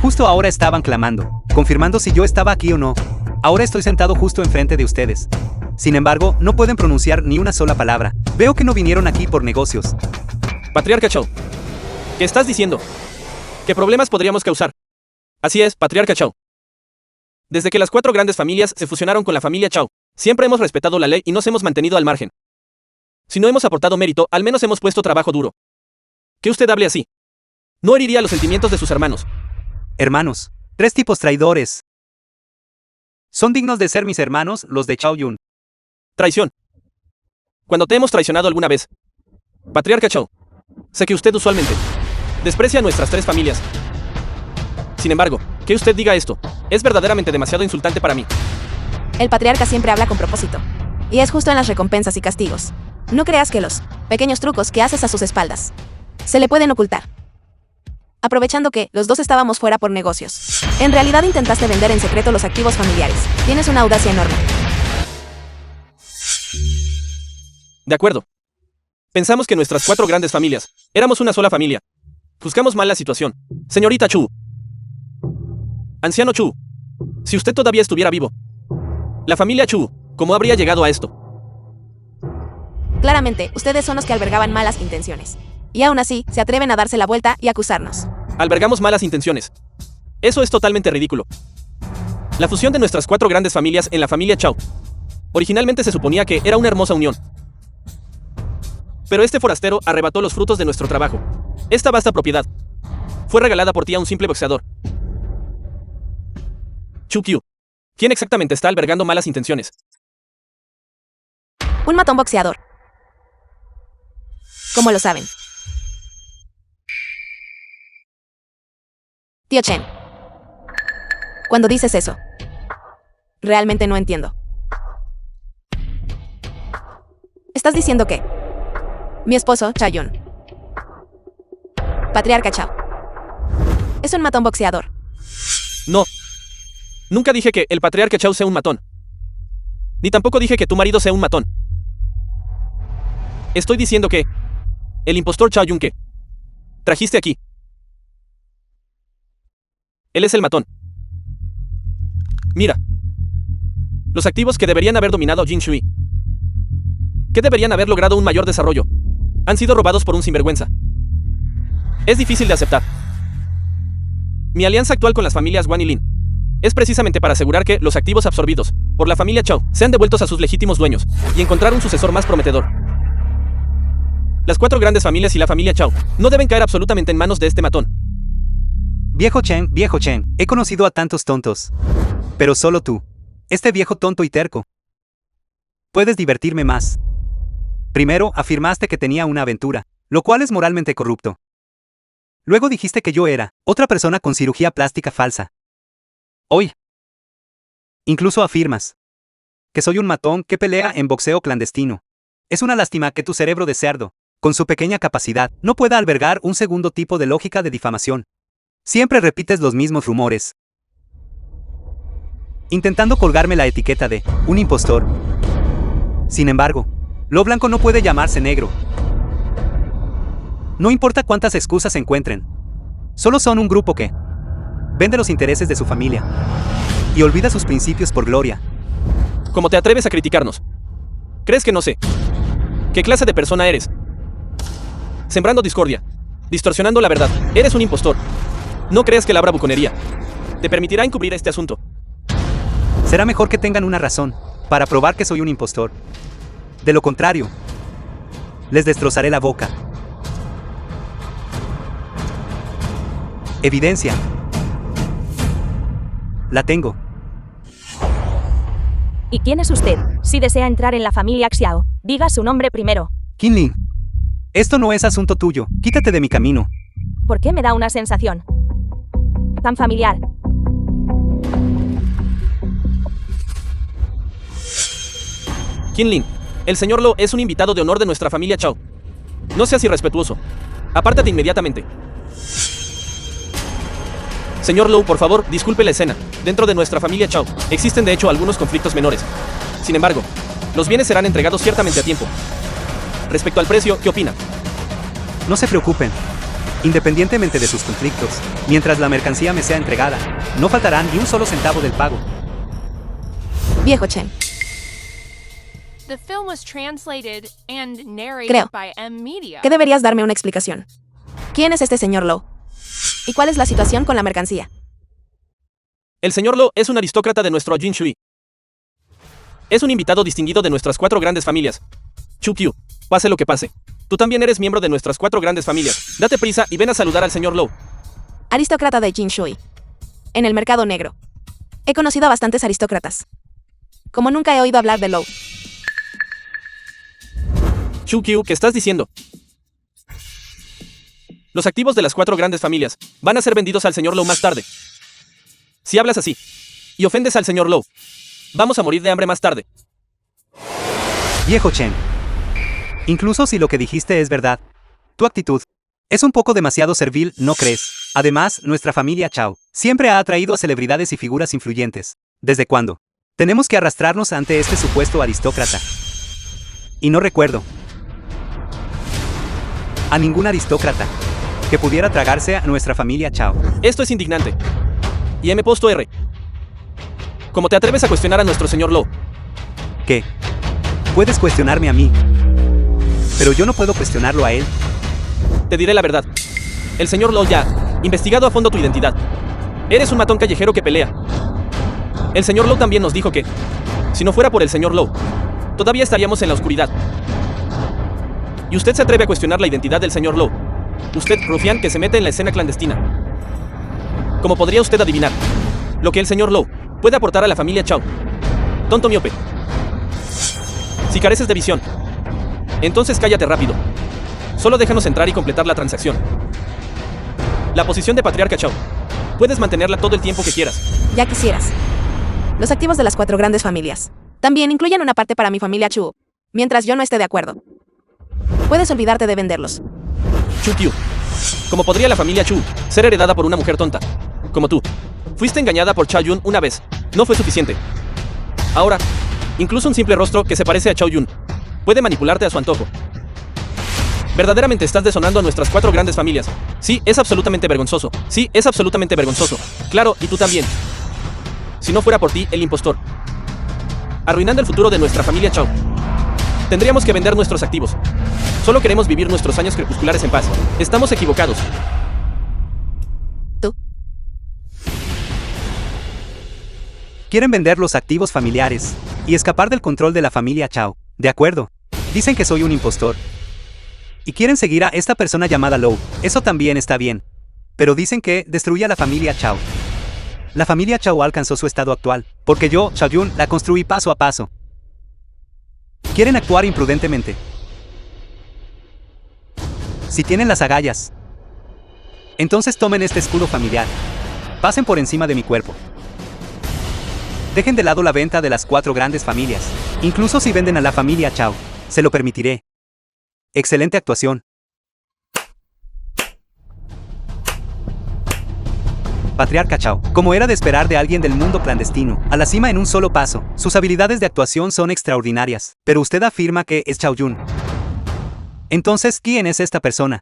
Justo ahora estaban clamando, confirmando si yo estaba aquí o no. Ahora estoy sentado justo enfrente de ustedes. Sin embargo, no pueden pronunciar ni una sola palabra. Veo que no vinieron aquí por negocios.
Patriarca Chao. ¿Qué estás diciendo? ¿Qué problemas podríamos causar? Así es, Patriarca Chao. Desde que las 4 grandes familias se fusionaron con la familia Chao, siempre hemos respetado la ley y nos hemos mantenido al margen. Si no hemos aportado mérito, al menos hemos puesto trabajo duro. Que usted hable así. No heriría los sentimientos de sus hermanos.
Hermanos. 3 tipos traidores. Son dignos de ser mis hermanos, los de Chaoyun.
Traición. Cuando te hemos traicionado alguna vez. Patriarca Chao. Sé que usted usualmente desprecia a nuestras 3 familias. Sin embargo, que usted diga esto es verdaderamente demasiado insultante para mí.
El patriarca siempre habla con propósito. Y es justo en las recompensas y castigos. No creas que los pequeños trucos que haces a sus espaldas se le pueden ocultar. Aprovechando que los 2 estábamos fuera por negocios. En realidad intentaste vender en secreto los activos familiares. Tienes una audacia enorme.
De acuerdo. Pensamos que nuestras 4 grandes familias éramos una sola familia. Juzgamos mal la situación. Señorita Chu. Anciano Chu. Si usted todavía estuviera vivo. La familia Chu, ¿cómo habría llegado a esto?
Claramente, ustedes son los que albergaban malas intenciones. Y aún así, se atreven a darse la vuelta y acusarnos.
Albergamos malas intenciones. Eso es totalmente ridículo. La fusión de nuestras 4 grandes familias en la familia Chao. Originalmente se suponía que era una hermosa unión. Pero este forastero arrebató los frutos de nuestro trabajo. Esta vasta propiedad fue regalada por ti a un simple boxeador. Chu Qiu. ¿Quién exactamente está albergando malas intenciones?
Un matón boxeador. ¿Cómo lo saben? Tío Chen. Cuando dices eso, realmente no entiendo. Estás diciendo que mi esposo, Chaoyun, Patriarca Chao, es un matón boxeador.
No. Nunca dije que el Patriarca Chao sea un matón. Ni tampoco dije que tu marido sea un matón. Estoy diciendo que el impostor Chaoyun que trajiste aquí, él es el matón. Mira. Los activos que deberían haber dominado Jin Shui, que deberían haber logrado un mayor desarrollo, han sido robados por un sinvergüenza. Es difícil de aceptar. Mi alianza actual con las familias Wan y Lin es precisamente para asegurar que los activos absorbidos por la familia Chao sean devueltos a sus legítimos dueños y encontrar un sucesor más prometedor. Las 4 grandes familias y la familia Chao no deben caer absolutamente en manos de este matón.
Viejo Chen, he conocido a tantos tontos. Pero solo tú. Este viejo tonto y terco. Puedes divertirme más. Primero, afirmaste que tenía una aventura, lo cual es moralmente corrupto. Luego dijiste que yo era otra persona con cirugía plástica falsa. Hoy, incluso afirmas que soy un matón que pelea en boxeo clandestino. Es una lástima que tu cerebro de cerdo, con su pequeña capacidad, no pueda albergar un segundo tipo de lógica de difamación. Siempre repites los mismos rumores, intentando colgarme la etiqueta de un impostor. Sin embargo, lo blanco no puede llamarse negro. No importa cuántas excusas se encuentren. Solo son un grupo que vende los intereses de su familia y olvida sus principios por gloria.
¿Cómo te atreves a criticarnos? ¿Crees que no sé qué clase de persona eres? Sembrando discordia, distorsionando la verdad. Eres un impostor. No creas que la bravuconería te permitirá encubrir este asunto.
Será mejor que tengan una razón para probar que soy un impostor. De lo contrario, les destrozaré la boca. Evidencia. La tengo.
¿Y quién es usted? Si desea entrar en la familia Xiao, diga su nombre primero.
Qin Lin. Esto no es asunto tuyo. Quítate de mi camino.
¿Por qué me da una sensación tan familiar?
Qinlin, el señor Lo es un invitado de honor de nuestra familia Chao. No seas irrespetuoso. Apártate inmediatamente. Señor Lo, por favor, disculpe la escena. Dentro de nuestra familia Chao, existen de hecho algunos conflictos menores. Sin embargo, los bienes serán entregados ciertamente a tiempo. Respecto al precio, ¿qué opina?
No se preocupen. Independientemente de sus conflictos, mientras la mercancía me sea entregada, no faltará ni un solo centavo del pago.
Viejo Chen,
The film was translated and narrated
Creo
by M Media.
que deberías darme una explicación. ¿Quién es este señor Lo? ¿Y cuál es la situación con la mercancía?
El señor Lo es un aristócrata de nuestro Jin Shui. Es un invitado distinguido de nuestras 4 grandes familias. Chu Qiu, pase lo que pase. Tú también eres miembro de nuestras 4 grandes familias. Date prisa y ven a saludar al señor Lo.
Aristócrata de Jin Shui. En el mercado negro. He conocido a bastantes aristócratas. Como nunca he oído hablar de Lo.
Chu Qiu, ¿qué estás diciendo? Los activos de las 4 grandes familias van a ser vendidos al señor Lo más tarde. Si hablas así y ofendes al señor Lo, vamos a morir de hambre más tarde.
Viejo Chen. Incluso si lo que dijiste es verdad, tu actitud es un poco demasiado servil, ¿no crees? Además, nuestra familia Chao siempre ha atraído a celebridades y figuras influyentes. ¿Desde cuándo tenemos que arrastrarnos ante este supuesto aristócrata? Y no recuerdo a ningún aristócrata que pudiera tragarse a nuestra familia Chao.
Esto es indignante. Y M puesto R. ¿Cómo te atreves a cuestionar a nuestro señor Lo?
¿Qué? Puedes cuestionarme a mí, pero yo no puedo cuestionarlo a él.
Te diré la verdad. El señor Lo ya ha investigado a fondo tu identidad. Eres un matón callejero que pelea. El señor Lo también nos dijo que, si no fuera por el señor Lo, todavía estaríamos en la oscuridad. Y usted se atreve a cuestionar la identidad del señor Lo. Usted, rufián que se mete en la escena clandestina. ¿Cómo podría usted adivinar lo que el señor Lo puede aportar a la familia Chao? Tonto miope. Si careces de visión, entonces cállate rápido. Solo déjanos entrar y completar la transacción. La posición de patriarca Chao, puedes mantenerla todo el tiempo que quieras.
Ya quisieras. Los activos de las 4 grandes familias también incluyen una parte para mi familia Chu, mientras yo no esté de acuerdo. Puedes olvidarte de venderlos.
Chu Qiu. ¿Cómo podría la familia Chu ser heredada por una mujer tonta como tú? Fuiste engañada por Chao Yun una vez. No fue suficiente. Ahora, incluso un simple rostro que se parece a Chao Yun puede manipularte a su antojo. Verdaderamente estás deshonrando a nuestras 4 grandes familias. Sí, es absolutamente vergonzoso. Sí, es absolutamente vergonzoso. Claro, y tú también. Si no fuera por ti, el impostor, arruinando el futuro de nuestra familia Chao, tendríamos que vender nuestros activos. Solo queremos vivir nuestros años crepusculares en paz. Estamos equivocados.
Tú.
Quieren vender los activos familiares y escapar del control de la familia Chao. De acuerdo. Dicen que soy un impostor. Y quieren seguir a esta persona llamada Lo. Eso también está bien. Pero dicen que destruí a la familia Chao. La familia Chao alcanzó su estado actual, porque yo, Chao Yun, la construí paso a paso. Quieren actuar imprudentemente. Si tienen las agallas, entonces tomen este escudo familiar. Pasen por encima de mi cuerpo. Dejen de lado la venta de las 4 grandes familias. Incluso si venden a la familia Chao, se lo permitiré. Excelente actuación. Patriarca Chao, como era de esperar de alguien del mundo clandestino, a la cima en un solo paso, sus habilidades de actuación son extraordinarias, pero usted afirma que es Chao Yun. Entonces, ¿quién es esta persona?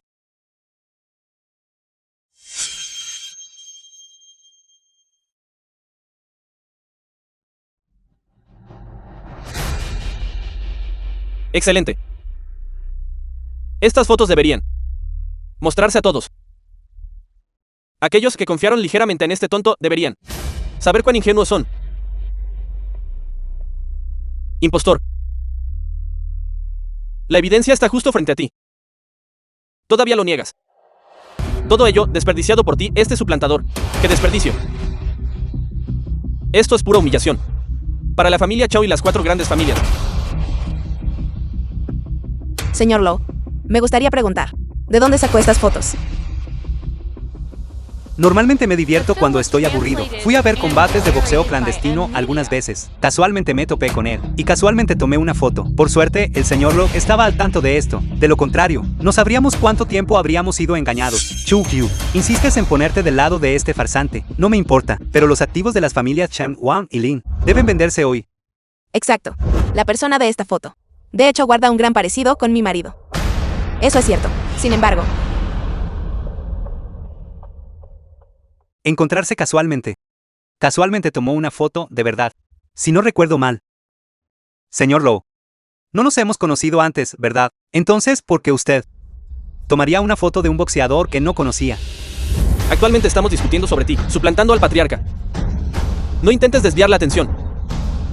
Excelente. Estas fotos deberían mostrarse a todos. Aquellos que confiaron ligeramente en este tonto deberían saber cuán ingenuos son. Impostor. La evidencia está justo frente a ti. Todavía lo niegas. Todo ello desperdiciado por ti, este suplantador. ¡Qué desperdicio! Esto es pura humillación. Para la familia Chao y las 4 grandes familias.
Señor Lo, me gustaría preguntar, ¿de dónde sacó estas fotos?
Normalmente me divierto cuando estoy aburrido. Fui a ver combates de boxeo clandestino algunas veces. Casualmente me topé con él. Y casualmente tomé una foto. Por suerte, el señor Lo estaba al tanto de esto. De lo contrario, no sabríamos cuánto tiempo habríamos sido engañados. Chu Hugh, insistes en ponerte del lado de este farsante. No me importa, pero los activos de las familias Chen, Wang y Lin deben venderse hoy.
Exacto. La persona de esta foto. De hecho, guarda un gran parecido con mi marido. Eso es cierto. Sin embargo,
Encontrarse casualmente. Casualmente tomó una foto, de verdad. Si no recuerdo mal. Señor Lowe. No nos hemos conocido antes, ¿verdad? Entonces, ¿por qué usted tomaría una foto de un boxeador que no conocía?
Actualmente estamos discutiendo sobre ti, suplantando al patriarca. No intentes desviar la atención.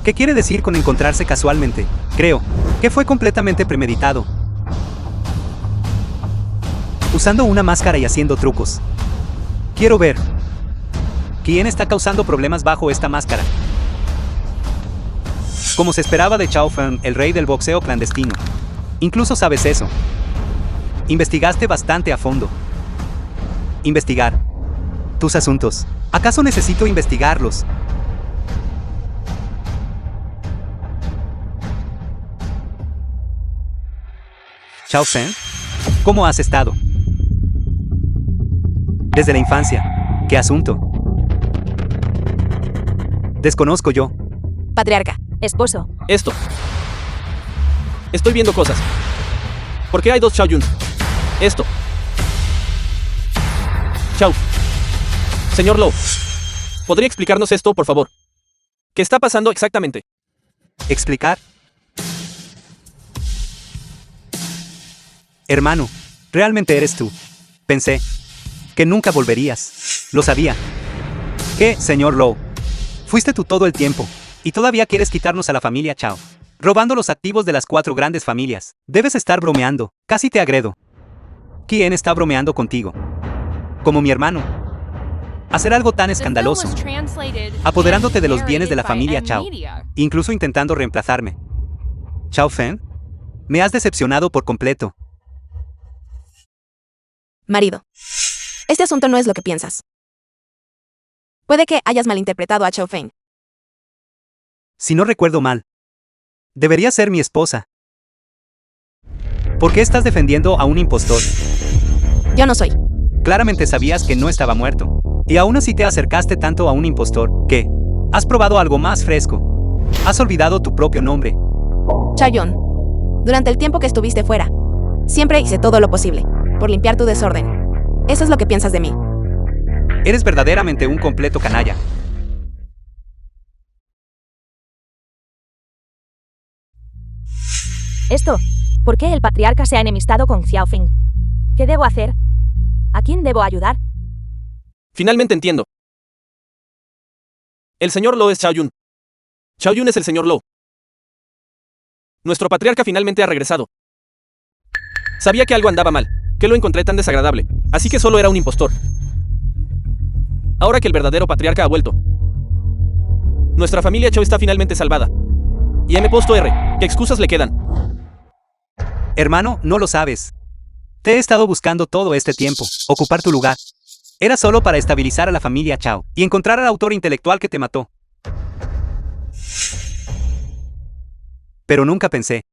¿Qué quiere decir con encontrarse casualmente? Creo que fue completamente premeditado. Usando una máscara y haciendo trucos. Quiero ver. ¿Quién está causando problemas bajo esta máscara? Como se esperaba de Chao Feng, el rey del boxeo clandestino. Incluso sabes eso. Investigaste bastante a fondo. Investigar. Tus asuntos. ¿Acaso necesito investigarlos? Chao Feng, ¿cómo has estado? Desde la infancia. ¿Qué asunto? Desconozco yo.
patriarca.
Esposo.
Esto. Estoy viendo cosas. ¿Por qué hay dos Xiaoyun? Esto. Xiao. Señor Lo. ¿Podría explicarnos esto, por favor? ¿Qué está pasando exactamente?
¿Explicar? Hermano, realmente eres tú. Pensé que nunca volverías. Lo sabía. ¿Qué, señor Lowe? Fuiste tú todo el tiempo. Y todavía quieres quitarnos a la familia Chao. Robando los activos de las 4 grandes familias. Debes estar bromeando. Casi te agredo. ¿Quién está bromeando contigo? Como mi hermano. Hacer algo tan escandaloso. Apoderándote de los bienes de la familia Chao. Incluso intentando reemplazarme. Chao Feng, me has decepcionado por completo.
Marido. Este asunto no es lo que piensas. Puede que hayas malinterpretado a Chao Feng.
Si no recuerdo mal, debería ser mi esposa. ¿Por qué estás defendiendo a un impostor?
Yo no soy.
Claramente sabías que no estaba muerto. Y aún así te acercaste tanto a un impostor, que has probado algo más fresco. Has olvidado tu propio nombre.
Chaoyun. Durante el tiempo que estuviste fuera, siempre hice todo lo posible por limpiar tu desorden. Eso es lo que piensas de mí.
Eres verdaderamente un completo canalla.
Esto. ¿Por qué el patriarca se ha enemistado con Xiao Feng? ¿Qué debo hacer? ¿A quién debo ayudar?
Finalmente entiendo. El señor Lo es Xiaoyun. Xiaoyun es el señor Lo. Nuestro patriarca finalmente ha regresado. Sabía que algo andaba mal, que lo encontré tan desagradable, así que solo era un impostor. Ahora que el verdadero patriarca ha vuelto, nuestra familia Chao está finalmente salvada. Y M. R. ¿Qué excusas le quedan?
Hermano, no lo sabes. Te he estado buscando todo este tiempo. Ocupar tu lugar. Era solo para estabilizar a la familia Chao y encontrar al autor intelectual que te mató. Pero nunca pensé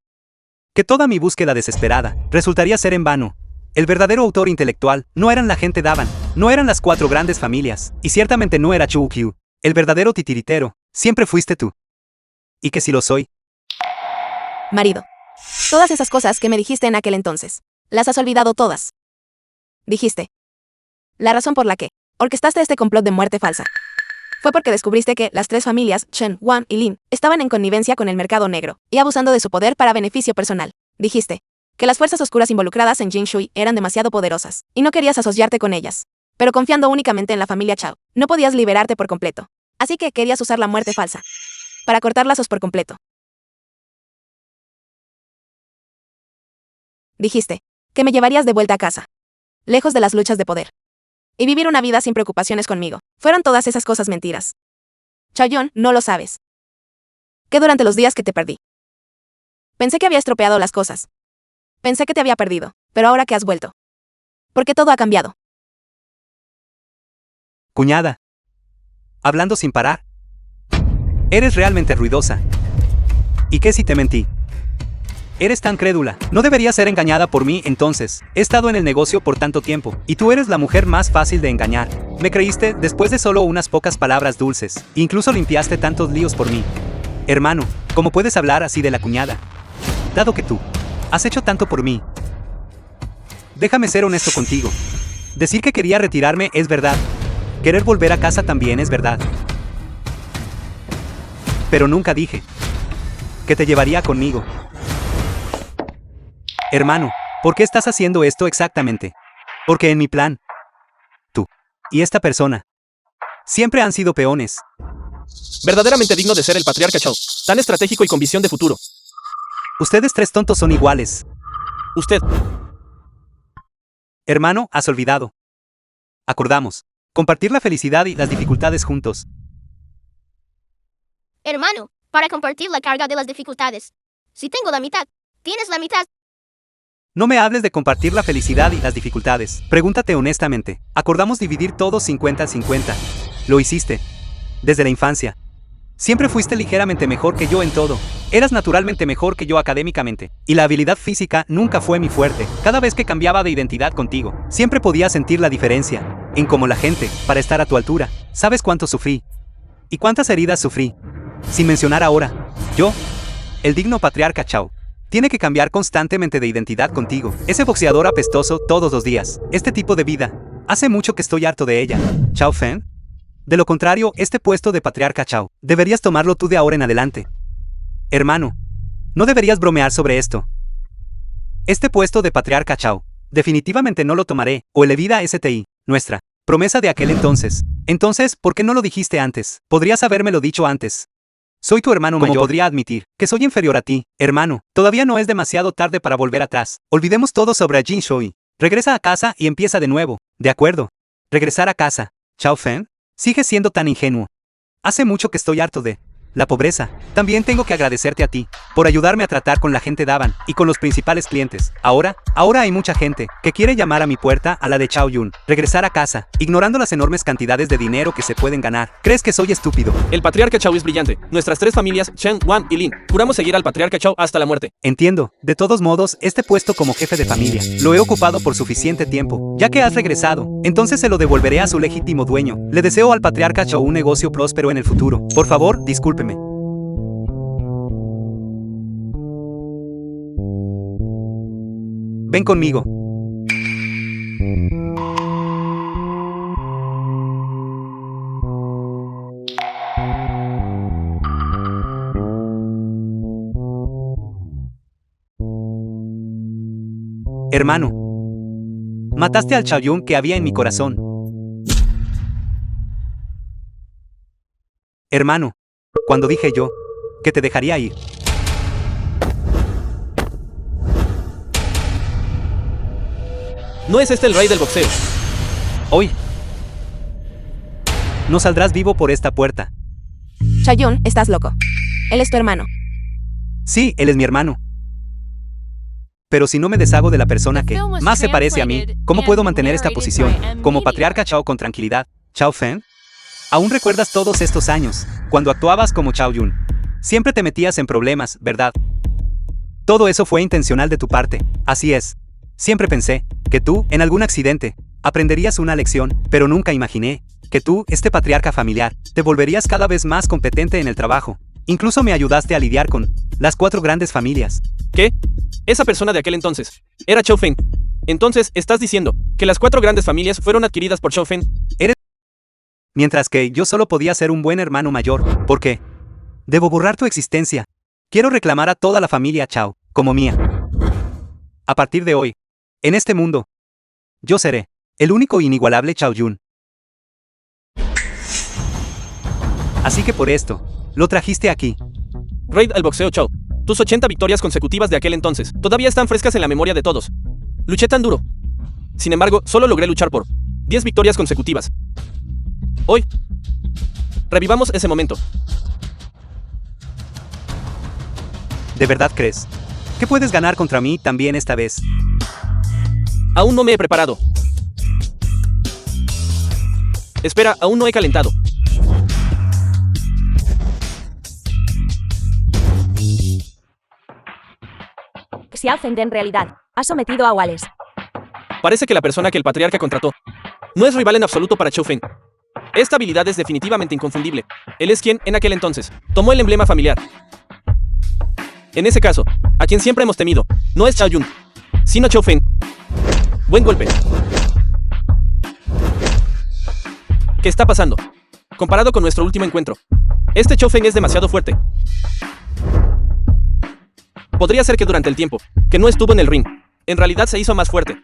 que toda mi búsqueda desesperada resultaría ser en vano. El verdadero autor intelectual no eran la gente Daban, no eran las 4 grandes familias, y ciertamente no era Chu Qiu. El verdadero titiritero siempre fuiste tú. Y que si lo soy.
Marido. Todas esas cosas que me dijiste en aquel entonces, las has olvidado todas. Dijiste. La razón por la que orquestaste este complot de muerte falsa fue porque descubriste que las 3 familias, Chen, Wang y Lin, estaban en connivencia con el mercado negro y abusando de su poder para beneficio personal. Dijiste que las fuerzas oscuras involucradas en Jinshui eran demasiado poderosas y no querías asociarte con ellas. Pero confiando únicamente en la familia Chao, no podías liberarte por completo. Así que querías usar la muerte falsa para cortar lazos por completo. Dijiste que me llevarías de vuelta a casa, lejos de las luchas de poder, y vivir una vida sin preocupaciones conmigo. Fueron todas esas cosas mentiras. Chaoyun, no lo sabes. Que durante los días que te perdí, pensé que había estropeado las cosas. Pensé que te había perdido, pero ahora que has vuelto. Porque todo ha cambiado.
Cuñada. Hablando sin parar. Eres realmente ruidosa. ¿Y qué si te mentí? Eres tan crédula. No deberías ser engañada por mí entonces. He estado en el negocio por tanto tiempo, y tú eres la mujer más fácil de engañar. Me creíste después de solo unas pocas palabras dulces. Incluso limpiaste tantos líos por mí. Hermano, ¿cómo puedes hablar así de la cuñada? Dado que tú has hecho tanto por mí. Déjame ser honesto contigo. Decir que quería retirarme es verdad. Querer volver a casa también es verdad. Pero nunca dije que te llevaría conmigo. Hermano, ¿por qué estás haciendo esto exactamente? Porque en mi plan, tú y esta persona siempre han sido peones.
Verdaderamente digno de ser el patriarca Chao. Tan estratégico y con visión de futuro.
Ustedes tres tontos son iguales.
Usted.
Hermano, has olvidado. Acordamos compartir la felicidad y las dificultades juntos.
Hermano, para compartir la carga de las dificultades. Si tengo la mitad, tienes la mitad.
No me hables de compartir la felicidad y las dificultades. Pregúntate honestamente. Acordamos dividir todo 50-50. Lo hiciste. Desde la infancia. Siempre fuiste ligeramente mejor que yo en todo. Eras naturalmente mejor que yo académicamente. Y la habilidad física nunca fue mi fuerte. Cada vez que cambiaba de identidad contigo, siempre podía sentir la diferencia. En cómo la gente, para estar a tu altura, ¿sabes cuánto sufrí? ¿Y cuántas heridas sufrí? Sin mencionar ahora, yo, el digno patriarca Chao, tiene que cambiar constantemente de identidad contigo. Ese boxeador apestoso todos los días. Este tipo de vida. Hace mucho que estoy harto de ella. Chao Fen. De lo contrario, este puesto de patriarca Chao, deberías tomarlo tú de ahora en adelante. Hermano, no deberías bromear sobre esto. Este puesto de patriarca Chao, definitivamente no lo tomaré, o Elevida STI, nuestra promesa de aquel entonces. Entonces, ¿por qué no lo dijiste antes? Podrías habérmelo dicho antes. Soy tu hermano mayor. Podría admitir que soy inferior a ti, hermano. Todavía no es demasiado tarde para volver atrás. Olvidemos todo sobre Jin Shui. Regresa a casa y empieza de nuevo. De acuerdo. Regresar a casa. Chao Fen. Sigues siendo tan ingenuo. Hace mucho que estoy harto de la pobreza. También tengo que agradecerte a ti por ayudarme a tratar con la gente Davan y con los principales clientes. Ahora hay mucha gente que quiere llamar a mi puerta a la de Chao Yun. Regresar a casa, ignorando las enormes cantidades de dinero que se pueden ganar. ¿Crees que soy estúpido?
El patriarca Chao es brillante. Nuestras tres familias, Chen, Wan y Lin, juramos seguir al patriarca Chao hasta la muerte.
Entiendo. De todos modos, este puesto como jefe de familia lo he ocupado por suficiente tiempo. Ya que has regresado, entonces se lo devolveré a su legítimo dueño. Le deseo al patriarca Chao un negocio próspero en el futuro. Por favor, discúlpeme. Ven conmigo. Hermano, mataste al Chao Yun que había en mi corazón. Hermano, cuando dije yo que te dejaría ir.
¿No es este el rey del boxeo?
Hoy no saldrás vivo por esta puerta.
Chao Yun, estás loco. Él es tu hermano.
Sí, él es mi hermano. Pero si no me deshago de la persona que más se parece a mí, ¿cómo puedo mantener esta posición como patriarca Chao con tranquilidad? Chao Fen, ¿aún recuerdas todos estos años, cuando actuabas como Chao Yun? Siempre te metías en problemas, ¿verdad? Todo eso fue intencional de tu parte, así es. Siempre pensé que tú, en algún accidente, aprenderías una lección, pero nunca imaginé que tú, este patriarca familiar, te volverías cada vez más competente en el trabajo. Incluso me ayudaste a lidiar con las 4 grandes familias.
¿Qué? Esa persona de aquel entonces era Chao Fen. Entonces, ¿estás diciendo que las 4 grandes familias fueron adquiridas por Chao Fen?
Mientras que yo solo podía ser un buen hermano mayor. ¿Por qué? Debo borrar tu existencia. Quiero reclamar a toda la familia Chao como mía. A partir de hoy, en este mundo, yo seré el único e inigualable Chao Yun. Así que por esto, lo trajiste aquí.
Raid al boxeo Chao. Tus 80 victorias consecutivas de aquel entonces todavía están frescas en la memoria de todos. Luché tan duro. Sin embargo, solo logré luchar por 10 victorias consecutivas. Hoy, revivamos ese momento.
¿De verdad crees que puedes ganar contra mí también esta vez?
Aún no me he preparado. Espera, aún no he calentado.
Xiao Feng en realidad ha sometido a Wallace.
Parece que la persona que el patriarca contrató no es rival en absoluto para Chou Feng. Esta habilidad es definitivamente inconfundible. Él es quien, en aquel entonces, tomó el emblema familiar. En ese caso, a quien siempre hemos temido, no es Xiao Yun, sino Chou Feng. Buen golpe. ¿Qué está pasando? Comparado con nuestro último encuentro, este Chou Feng es demasiado fuerte. Podría ser que durante el tiempo que no estuvo en el ring, en realidad se hizo más fuerte.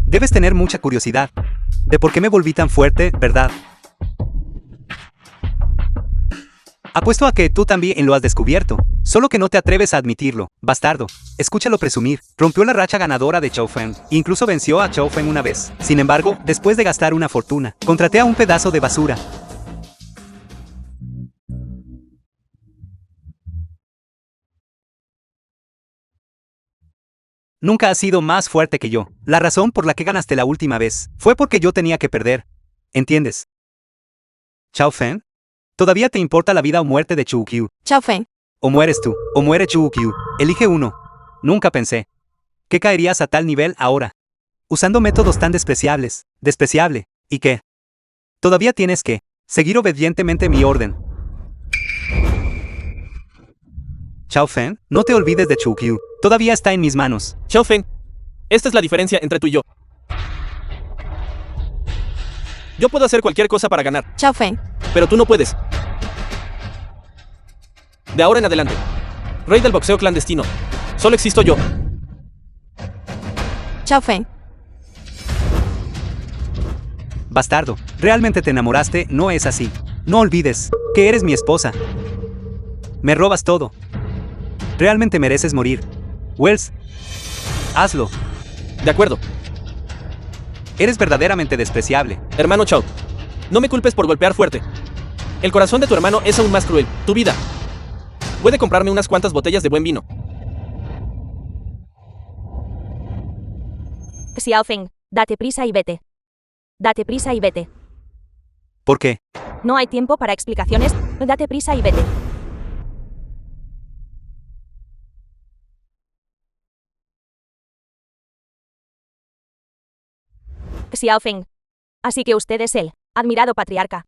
Debes tener mucha curiosidad de por qué me volví tan fuerte, ¿verdad? Apuesto a que tú también lo has descubierto, solo que no te atreves a admitirlo, bastardo. Escúchalo presumir, rompió la racha ganadora de Chou Feng, incluso venció a Chou Feng una vez. Sin embargo, después de gastar una fortuna, contraté a un pedazo de basura. Nunca has sido más fuerte que yo. La razón por la que ganaste la última vez fue porque yo tenía que perder. ¿Entiendes? Chao Feng, ¿todavía te importa la vida o muerte de Chu Qiu?
Chao Feng.
O mueres tú, o muere Chu Qiu. Elige uno. Nunca pensé que caerías a tal nivel ahora. Usando métodos tan despreciables. Despreciable. ¿Y qué? Todavía tienes que seguir obedientemente mi orden. Chao Feng, no te olvides de Chu Qiu. Todavía está en mis manos.
Chao Feng, esta es la diferencia entre tú y yo. Yo puedo hacer cualquier cosa para ganar,
Chao Feng.
pero tú no puedes. De ahora en adelante, rey del boxeo clandestino, solo existo yo.
Chao Feng.
Bastardo, ¿realmente te enamoraste? No es así. No olvides que eres mi esposa. Me robas todo. Realmente mereces morir. Wells, hazlo.
De acuerdo,
Eres verdaderamente despreciable.
hermano Chao. No me culpes por golpear fuerte. El corazón de tu hermano es aún más cruel. Tu vida puede comprarme unas cuantas botellas de buen vino.
Xiao Feng, date prisa y vete. Date prisa y vete.
¿Por qué?
No hay tiempo para explicaciones, date prisa y vete. Xiao Feng. Así que usted es el admirado patriarca.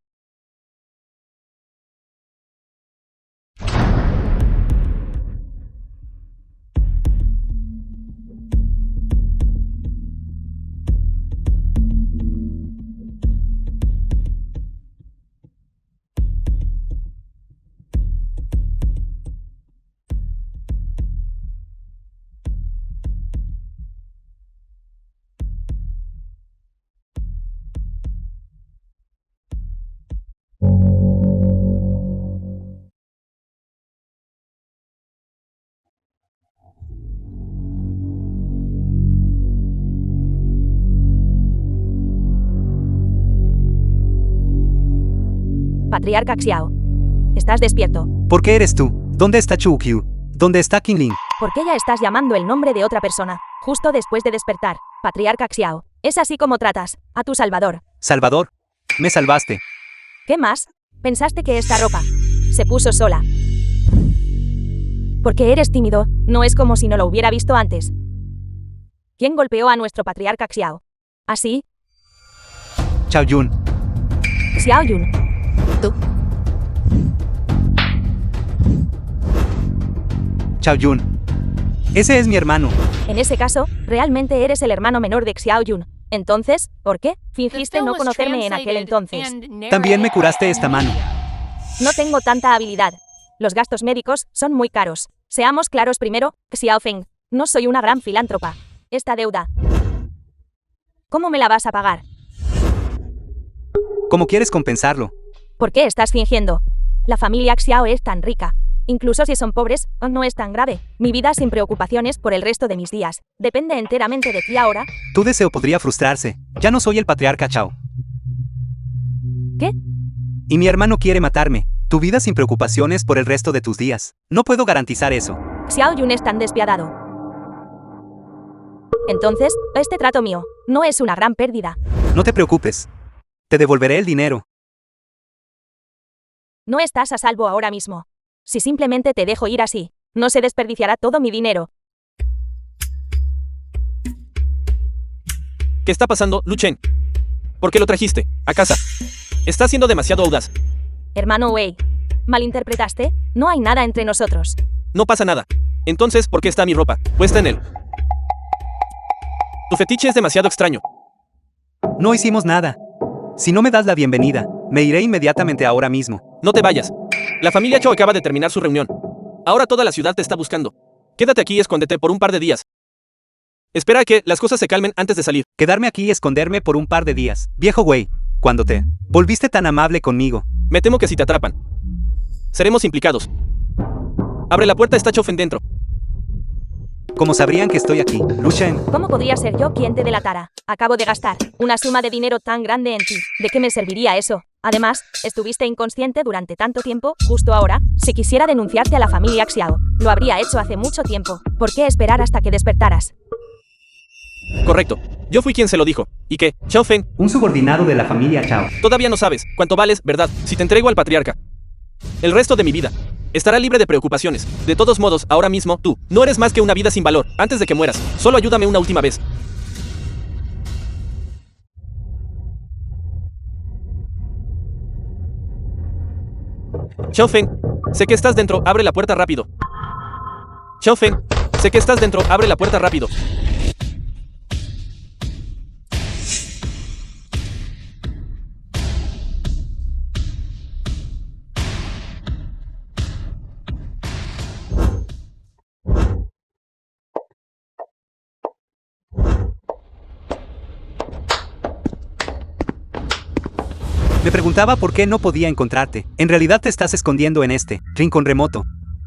Patriarca Xiao. ¿Estás despierto?
¿Por qué eres tú? ¿Dónde está Chu Qiu? ¿Dónde está Qinling?
¿Por qué ya estás llamando el nombre de otra persona? Justo después de despertar. Patriarca Xiao. Es así como tratas a tu salvador.
Salvador, me salvaste.
¿Qué más? ¿Pensaste que esta ropa se puso sola? Porque eres tímido, no es como si no lo hubiera visto antes. ¿Quién golpeó a nuestro patriarca Xiao? ¿Así?
Chao Yun.
Xiao Yun.
Tú.
Chao Yun. Ese es mi hermano.
En ese caso, realmente eres el hermano menor de Xiao Yun. Entonces, ¿por qué fingiste no conocerme en aquel entonces?
También me curaste esta mano.
No tengo tanta habilidad. Los gastos médicos son muy caros. Seamos claros primero, Xiao Feng. No soy una gran filántropa. Esta deuda, ¿cómo me la vas a pagar?
¿Cómo quieres compensarlo?
¿Por qué estás fingiendo? La familia Xiao es tan rica. Incluso si son pobres, no es tan grave. Mi vida sin preocupaciones por el resto de mis días depende enteramente de ti ahora.
Tu deseo podría frustrarse. Ya no soy el patriarca Chao.
¿Qué?
Y mi hermano quiere matarme. Tu vida sin preocupaciones por el resto de tus días. No puedo garantizar eso.
Xiao Yun es tan despiadado. Entonces, este trato mío no es una gran pérdida.
No te preocupes. Te devolveré el dinero.
No estás a salvo ahora mismo. Si simplemente te dejo ir así, no se desperdiciará todo mi dinero.
¿Qué está pasando, Lu Chen? ¿Por qué lo trajiste a casa? Estás siendo demasiado audaz.
Hermano Wei, ¿malinterpretaste? No hay nada entre nosotros.
No pasa nada. Entonces, ¿por qué está mi ropa puesta en él? Tu fetiche es demasiado extraño.
No hicimos nada. Si no me das la bienvenida, me iré inmediatamente ahora mismo.
No te vayas. La familia Chao acaba de terminar su reunión. Ahora toda la ciudad te está buscando. Quédate aquí y escóndete por un par de días. Espera a que las cosas se calmen antes de salir.
Quedarme aquí y esconderme por un par de días. Viejo güey, cuando te volviste tan amable conmigo.
Me temo que si te atrapan, seremos implicados. Abre la puerta, está Chao Fen dentro.
Como sabrían que estoy aquí, Lu Chen,
¿Cómo podría ser yo quien te delatara? Acabo de gastar una suma de dinero tan grande en ti. ¿De qué me serviría eso? Además, estuviste inconsciente durante tanto tiempo, justo ahora. Si quisiera denunciarte a la familia Xiao, lo habría hecho hace mucho tiempo. ¿Por qué esperar hasta que despertaras?
Correcto. Yo fui quien se lo dijo. ¿Y qué? Chao Fen,
un subordinado de la familia Chao.
todavía no sabes cuánto vales, ¿verdad? Si te entrego al patriarca. El resto de mi vida estará libre de preocupaciones. De todos modos, ahora mismo, tú no eres más que una vida sin valor. Antes de que mueras, solo ayúdame una última vez. Chao Fen, sé que estás dentro, abre la puerta rápido. Chao Fen, sé que estás dentro, abre la puerta rápido.
Me preguntaba por qué no podía encontrarte. En realidad te estás escondiendo en este rincón remoto.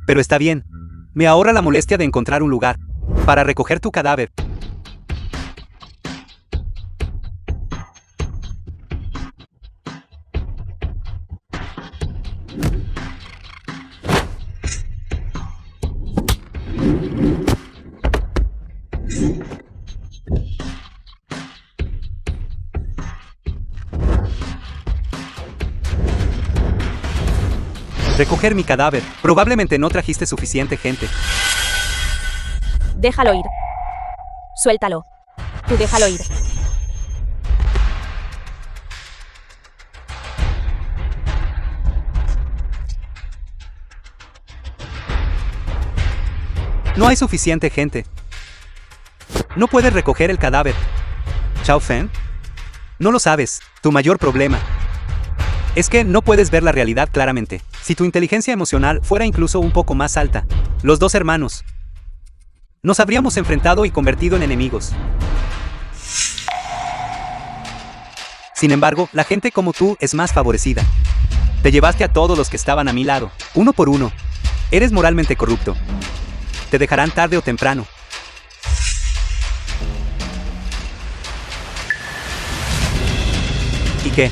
Pero está bien. Me ahorra la molestia de encontrar un lugar para recoger tu cadáver. Recoger mi cadáver. Probablemente no trajiste suficiente gente.
Déjalo ir. Suéltalo. Tú déjalo ir.
No hay suficiente gente. No puedes recoger el cadáver. Chao Fen. No lo sabes. Tu mayor problema es que no puedes ver la realidad claramente. Si tu inteligencia emocional fuera incluso un poco más alta, los dos hermanos nos habríamos enfrentado y convertido en enemigos. Sin embargo, la gente como tú es más favorecida. Te llevaste a todos los que estaban a mi lado, uno por uno. Eres moralmente corrupto. Te dejarán tarde o temprano. ¿Y qué?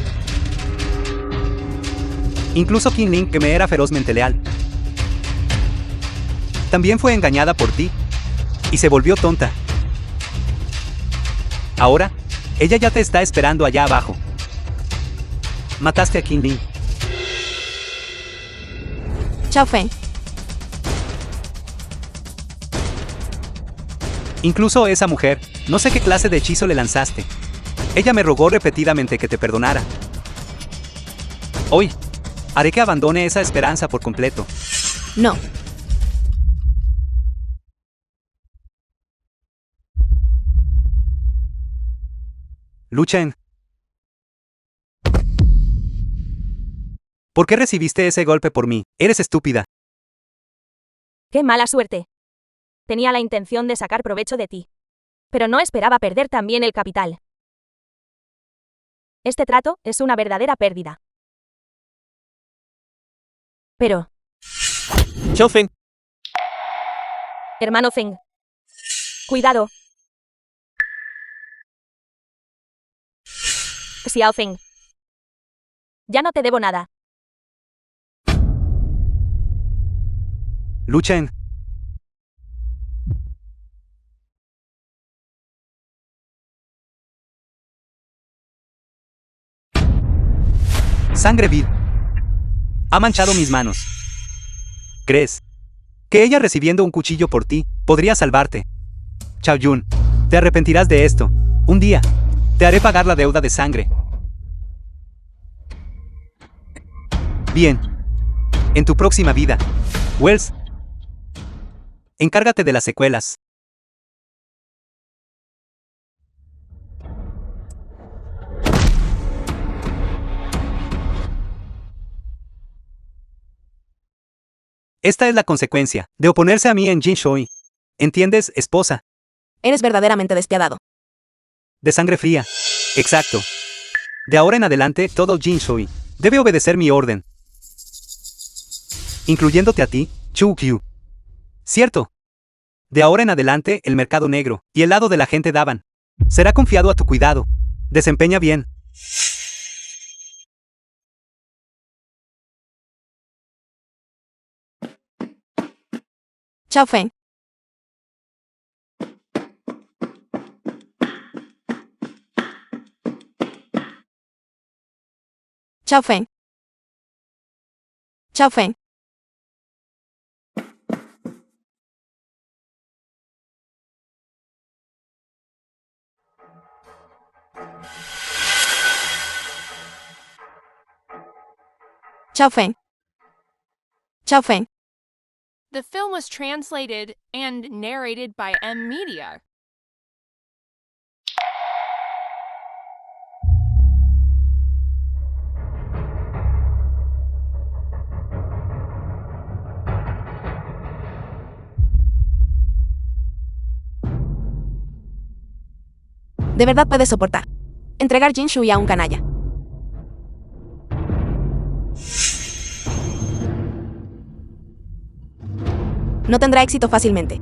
Incluso Qin Ling, que me era ferozmente leal, también fue engañada por ti y se volvió tonta. Ahora, ella ya te está esperando allá abajo. Mataste a Qin Ling.
Chao Fen.
Incluso esa mujer, no sé qué clase de hechizo le lanzaste. Ella me rogó repetidamente que te perdonara. Hoy, haré que abandone esa esperanza por completo.
No.
Lu Chen. ¿Por qué recibiste ese golpe por mí? Eres estúpida.
¡Qué mala suerte! Tenía la intención de sacar provecho de ti. Pero no esperaba perder también el capital. Este trato es una verdadera pérdida. Pero,
Chao Fen,
hermano Feng, cuidado. Xiao Feng, ya no te debo nada.
Lu Chen. Sangre vil. Ha manchado mis manos. ¿Crees que ella recibiendo un cuchillo por ti podría salvarte? Chao Yun, te arrepentirás de esto. Un día, te haré pagar la deuda de sangre. Bien. En tu próxima vida, Wells, encárgate de las secuelas. Esta es la consecuencia de oponerse a mí en Jinshui. ¿Entiendes, esposa?
Eres verdaderamente despiadado.
De sangre fría. Exacto. De ahora en adelante, todo Jinshui debe obedecer mi orden. Incluyéndote a ti, Chu Kyu. Cierto. De ahora en adelante, el mercado negro y el lado de la gente Daban será confiado a tu cuidado. Desempeña bien.
Chao Feng. Chao Feng. Chao Feng. Chao Feng. Chao Feng.
The film was translated and narrated by M Media.
De verdad puedes soportar entregar Jinshui a un canalla. No tendrá éxito fácilmente.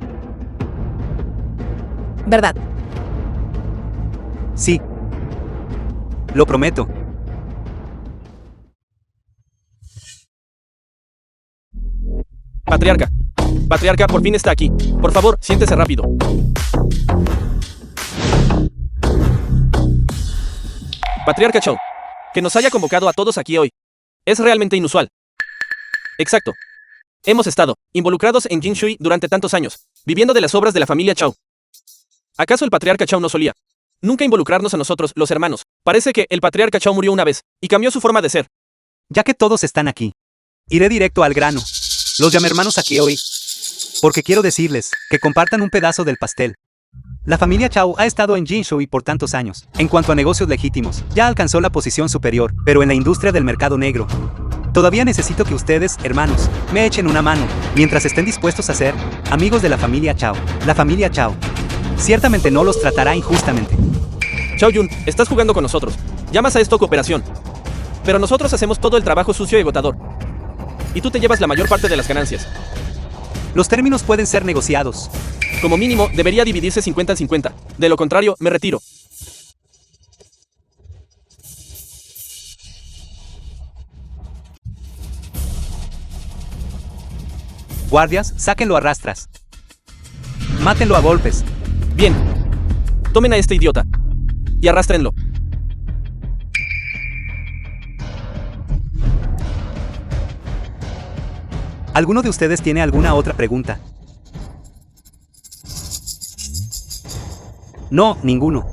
¿Verdad?
Sí. Lo prometo.
Patriarca. Patriarca, por fin está aquí. Por favor, siéntese rápido. Patriarca Chou. Que nos haya convocado a todos aquí hoy. Es realmente inusual. Exacto. Hemos estado involucrados en Jinshui durante tantos años, viviendo de las obras de la familia Chou. ¿Acaso el patriarca Chou no solía nunca involucrarnos a nosotros, los hermanos? Parece que el patriarca Chou murió una vez y cambió su forma de ser.
Ya que todos están aquí, iré directo al grano. Los llamé hermanos aquí hoy porque quiero decirles que compartan un pedazo del pastel. La familia Chou ha estado en Jinshui por tantos años. En cuanto a negocios legítimos, ya alcanzó la posición superior, pero en la industria del mercado negro, todavía necesito que ustedes, hermanos, me echen una mano, mientras estén dispuestos a ser amigos de la familia Chou. La familia Chou ciertamente no los tratará injustamente.
Chao Yun, estás jugando con nosotros. Llamas a esto cooperación. Pero nosotros hacemos todo el trabajo sucio y agotador. Y tú te llevas la mayor parte de las ganancias.
Los términos pueden ser negociados.
Como mínimo, debería dividirse 50-50. De lo contrario, me retiro.
Guardias, sáquenlo a rastras. Mátenlo a golpes.
Bien. Tomen a este idiota. Y arrástrenlo.
¿Alguno de ustedes tiene alguna otra pregunta? No, ninguno.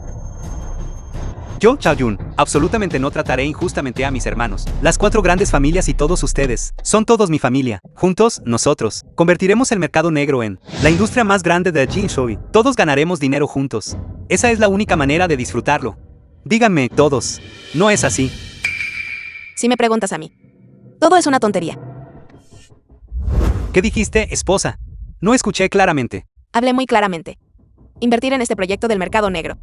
Yo, Chao Yun, absolutamente no trataré injustamente a mis hermanos. Las 4 grandes familias y todos ustedes, son todos mi familia. Juntos, nosotros, convertiremos el mercado negro en la industria más grande de Jinshui. Todos ganaremos dinero juntos. Esa es la única manera de disfrutarlo. Díganme, todos, ¿no es así?
Si me preguntas a mí, todo es una tontería.
¿Qué dijiste, esposa? No escuché claramente.
Hablé muy claramente. Invertir en este proyecto del mercado negro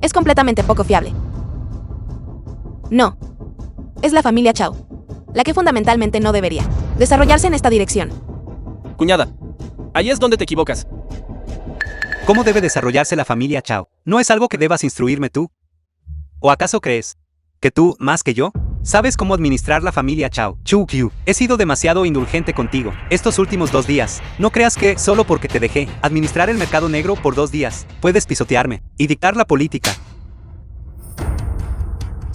es completamente poco fiable. No. Es la familia Chou la que fundamentalmente no debería desarrollarse en esta dirección.
Cuñada, ahí es donde te equivocas.
¿Cómo debe desarrollarse la familia Chou? ¿No es algo que debas instruirme tú? ¿O acaso crees que tú, más que yo, sabes cómo administrar la familia Chou? Chu Kyu, he sido demasiado indulgente contigo estos últimos 2 días. No creas que, solo porque te dejé administrar el mercado negro por 2 días, puedes pisotearme y dictar la política.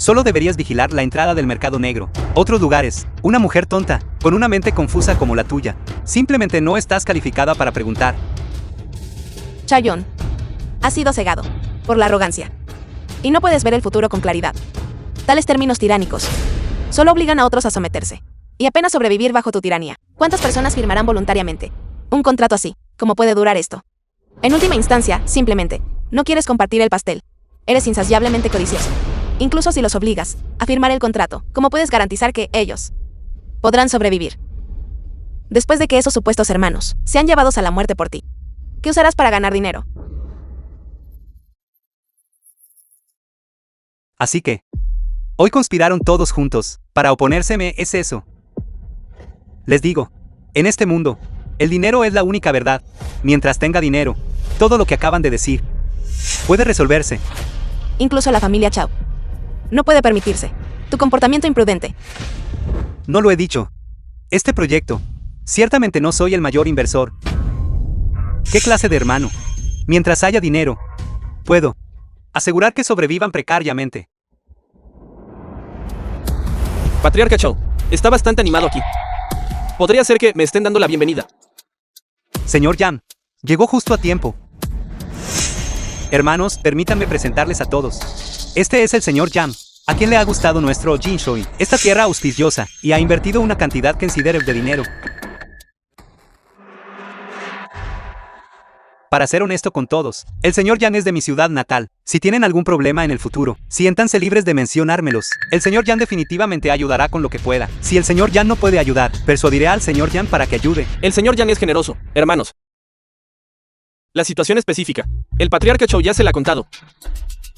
Solo deberías vigilar la entrada del mercado negro. Otros lugares. Una mujer tonta, con una mente confusa como la tuya. Simplemente no estás calificada para preguntar.
Chaoyun, has sido cegado por la arrogancia. Y no puedes ver el futuro con claridad. Tales términos tiránicos solo obligan a otros a someterse y apenas sobrevivir bajo tu tiranía. ¿Cuántas personas firmarán voluntariamente un contrato así? ¿Cómo puede durar esto? En última instancia, simplemente, no quieres compartir el pastel. Eres insaciablemente codicioso. Incluso si los obligas a firmar el contrato, ¿cómo puedes garantizar que ellos podrán sobrevivir? Después de que esos supuestos hermanos sean llevados a la muerte por ti, ¿qué usarás para ganar dinero?
Así que, hoy conspiraron todos juntos, para oponérseme, es eso. Les digo, en este mundo, el dinero es la única verdad. Mientras tenga dinero, todo lo que acaban de decir puede resolverse.
Incluso la familia Chao no puede permitirse tu comportamiento imprudente.
No lo he dicho. Este proyecto, ciertamente no soy el mayor inversor. ¿Qué clase de hermano? Mientras haya dinero, puedo asegurar que sobrevivan precariamente.
Patriarca Chao, está bastante animado aquí. Podría ser que me estén dando la bienvenida.
Señor Yan, llegó justo a tiempo. Hermanos, permítanme presentarles a todos. Este es el señor Yan, a quien le ha gustado nuestro Jinshui, esta tierra auspiciosa, y ha invertido una cantidad considerable de dinero. Para ser honesto con todos, el señor Yan es de mi ciudad natal. Si tienen algún problema en el futuro, siéntanse libres de mencionármelos. El señor Yan definitivamente ayudará con lo que pueda. Si el señor Yan no puede ayudar, persuadiré al señor Yan para que ayude.
El señor Yan es generoso, hermanos. La situación específica. El patriarca Chou ya se la ha contado.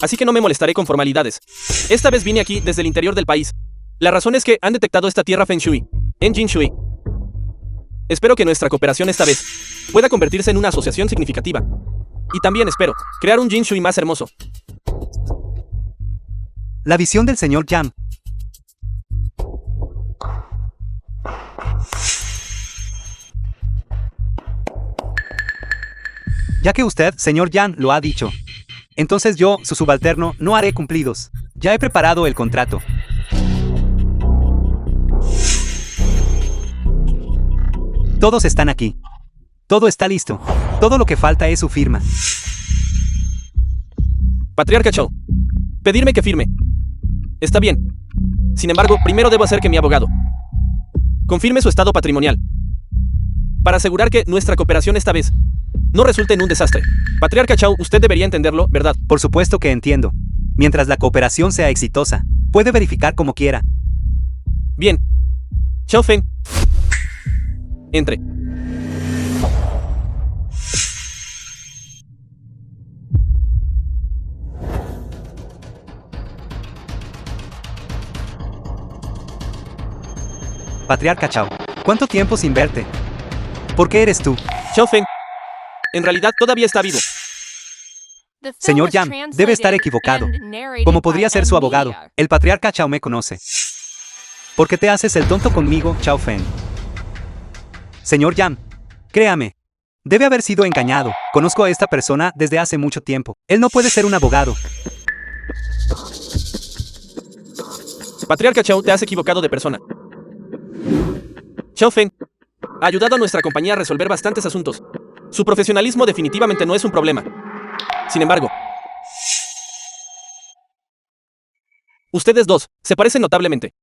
Así que no me molestaré con formalidades. Esta vez vine aquí desde el interior del país. La razón es que han detectado esta tierra Feng Shui, en Jinshui. Espero que nuestra cooperación esta vez pueda convertirse en una asociación significativa. Y también espero crear un Jinshui más hermoso.
La visión del señor Yan. Ya que usted, señor Yan, lo ha dicho, entonces yo, su subalterno, no haré cumplidos. Ya he preparado el contrato. Todos están aquí. Todo está listo. Todo lo que falta es su firma.
Patriarca Chou, pedirme que firme. Está bien. Sin embargo, primero debo hacer que mi abogado confirme su estado patrimonial, para asegurar que nuestra cooperación esta vez no resulte en un desastre. Patriarca Chou, usted debería entenderlo, ¿verdad?
Por supuesto que entiendo. Mientras la cooperación sea exitosa, puede verificar como quiera.
Bien. Chao Feng. Entre.
Patriarca Chao, ¿cuánto tiempo sin verte? ¿Por qué eres tú?
Chao Feng. En realidad todavía está vivo.
The film
Señor
was
Yan, debe estar
translated
equivocado.
and narrated
Como podría
by
ser su abogado,
Media.
el patriarca Chao me conoce. ¿Por qué te haces el tonto conmigo, Chao Feng? Señor Yan, créame. Debe haber sido engañado. Conozco a esta persona desde hace mucho tiempo. Él no puede ser un abogado.
Patriarca Chao, te has equivocado de persona. Chao Feng ha ayudado a nuestra compañía a resolver bastantes asuntos. Su profesionalismo definitivamente no es un problema. Sin embargo, ustedes dos se parecen notablemente.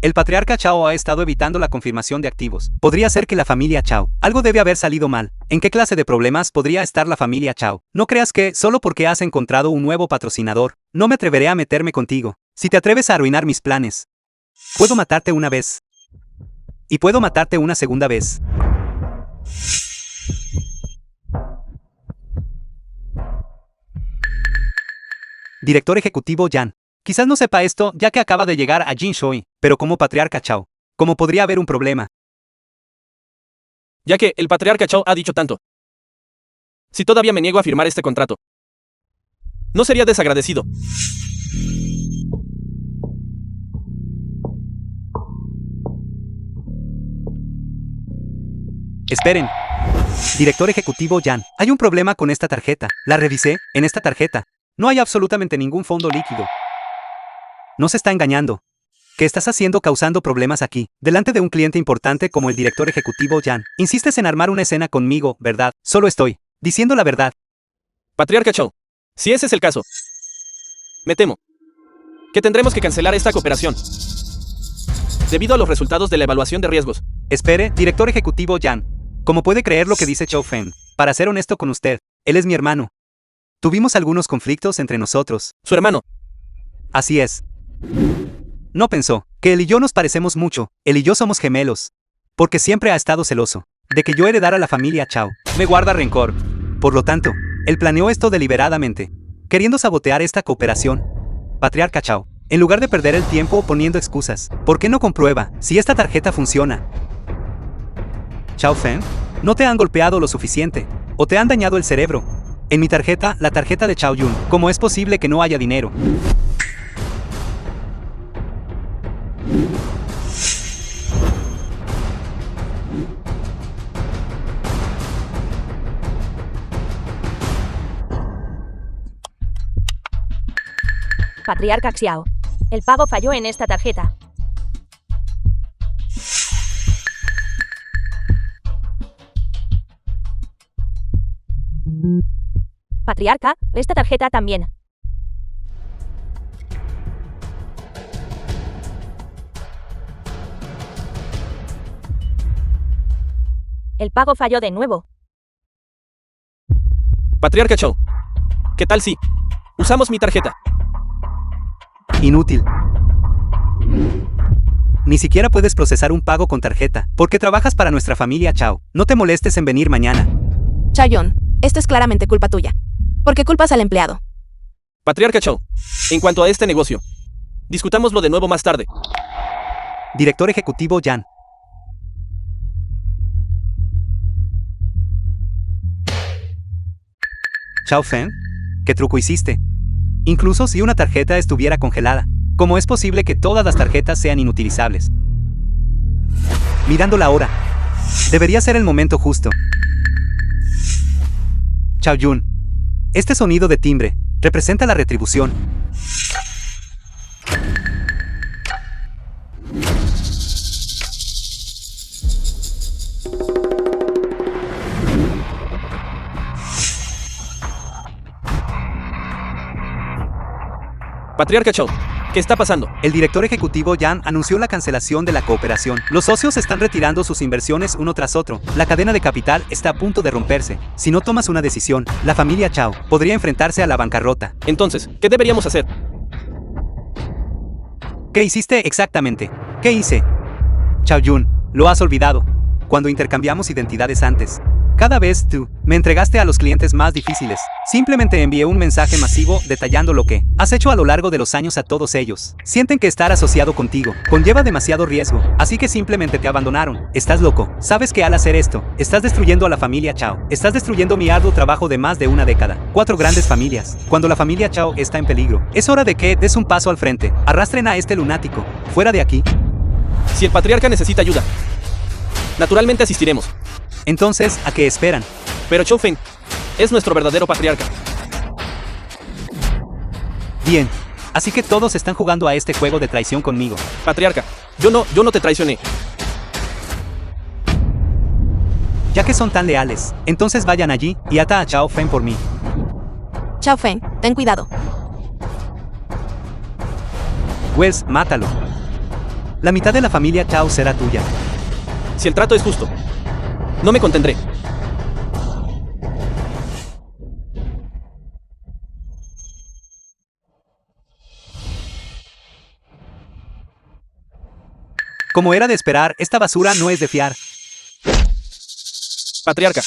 El patriarca Chao ha estado evitando la confirmación de activos. Podría ser que la familia Chao. Algo debe haber salido mal. ¿En qué clase de problemas podría estar la familia Chao? No creas que, solo porque has encontrado un nuevo patrocinador, no me atreveré a meterme contigo. Si te atreves a arruinar mis planes, puedo matarte una vez. Y puedo matarte una segunda vez. Director ejecutivo Yan. Quizás no sepa esto ya que acaba de llegar a Jinshui, pero como patriarca Chao, ¿cómo podría haber un problema?
Ya que el patriarca Chao ha dicho tanto. Si todavía me niego a firmar este contrato, no sería desagradecido.
Esperen. Director ejecutivo Yan, hay un problema con esta tarjeta. La revisé, en esta tarjeta no hay absolutamente ningún fondo líquido. no se está engañando. ¿Qué estás haciendo causando problemas aquí, delante de un cliente importante como el director ejecutivo Jan? Insistes en armar una escena conmigo, ¿verdad? Solo estoy diciendo la verdad.
Patriarca Chow, si ese es el caso, me temo que tendremos que cancelar esta cooperación debido a los resultados de la evaluación de riesgos.
Espere, director ejecutivo Jan. ¿Cómo puede creer lo que dice Chow Feng? Para ser honesto con usted, él es mi hermano. Tuvimos algunos conflictos entre nosotros.
Su hermano.
Así es. No pensó que él y yo nos parecemos mucho. Él y yo somos gemelos. Porque siempre ha estado celoso de que yo heredara la familia Chow. Me guarda rencor. Por lo tanto, él planeó esto deliberadamente, queriendo sabotear esta cooperación. Patriarca Chow, en lugar de perder el tiempo poniendo excusas, ¿por qué no comprueba si esta tarjeta funciona? Chow Feng, no te han golpeado lo suficiente, o te han dañado el cerebro. En mi tarjeta, la tarjeta de Chao Yun, ¿cómo es posible que no haya dinero?
Patriarca Xiao. El pago falló en esta tarjeta. Patriarca, esta tarjeta también. El pago falló de nuevo.
Patriarca Chow, ¿qué tal si usamos mi tarjeta?
Inútil. Ni siquiera puedes procesar un pago con tarjeta, porque trabajas para nuestra familia Chao. No te molestes en venir mañana.
Chao Yun, esto es claramente culpa tuya. ¿Por qué culpas al empleado?
Patriarca Chow, en cuanto a este negocio, discutámoslo de nuevo más tarde.
Director ejecutivo Jan. Chao Feng, ¿qué truco hiciste? Incluso si una tarjeta estuviera congelada, ¿cómo es posible que todas las tarjetas sean inutilizables? Mirando la hora, debería ser el momento justo. Chao Yun, este sonido de timbre representa la retribución.
Patriarca Chow, ¿qué está pasando?
El director ejecutivo Jan anunció la cancelación de la cooperación. Los socios están retirando sus inversiones uno tras otro. La cadena de capital está a punto de romperse. Si no tomas una decisión, la familia Chao podría enfrentarse a la bancarrota.
Entonces, ¿qué deberíamos hacer?
¿Qué hiciste exactamente? ¿Qué hice? Chao Yun, lo has olvidado. Cuando intercambiamos identidades antes. Cada vez tú me entregaste a los clientes más difíciles. Simplemente envié un mensaje masivo detallando lo que has hecho a lo largo de los años a todos ellos. Sienten que estar asociado contigo conlleva demasiado riesgo, así que simplemente te abandonaron. Estás loco. Sabes que al hacer esto, estás destruyendo a la familia Chao. Estás destruyendo mi arduo trabajo de más de una década. 4 grandes familias. Cuando la familia Chao está en peligro, es hora de que des un paso al frente. Arrastren a este lunático. Fuera de aquí.
Si el patriarca necesita ayuda, naturalmente asistiremos.
Entonces, ¿a qué esperan?
Pero Chow Feng es nuestro verdadero patriarca.
Bien. Así que todos están jugando a este juego de traición conmigo.
Patriarca, yo no te traicioné.
Ya que son tan leales, entonces vayan allí y ata a Chao Feng por mí.
Chao Feng, ten cuidado.
Wells, mátalo. La mitad de la familia Chao será tuya.
Si el trato es justo, no me contendré.
Como era de esperar, esta basura no es de fiar.
Patriarca,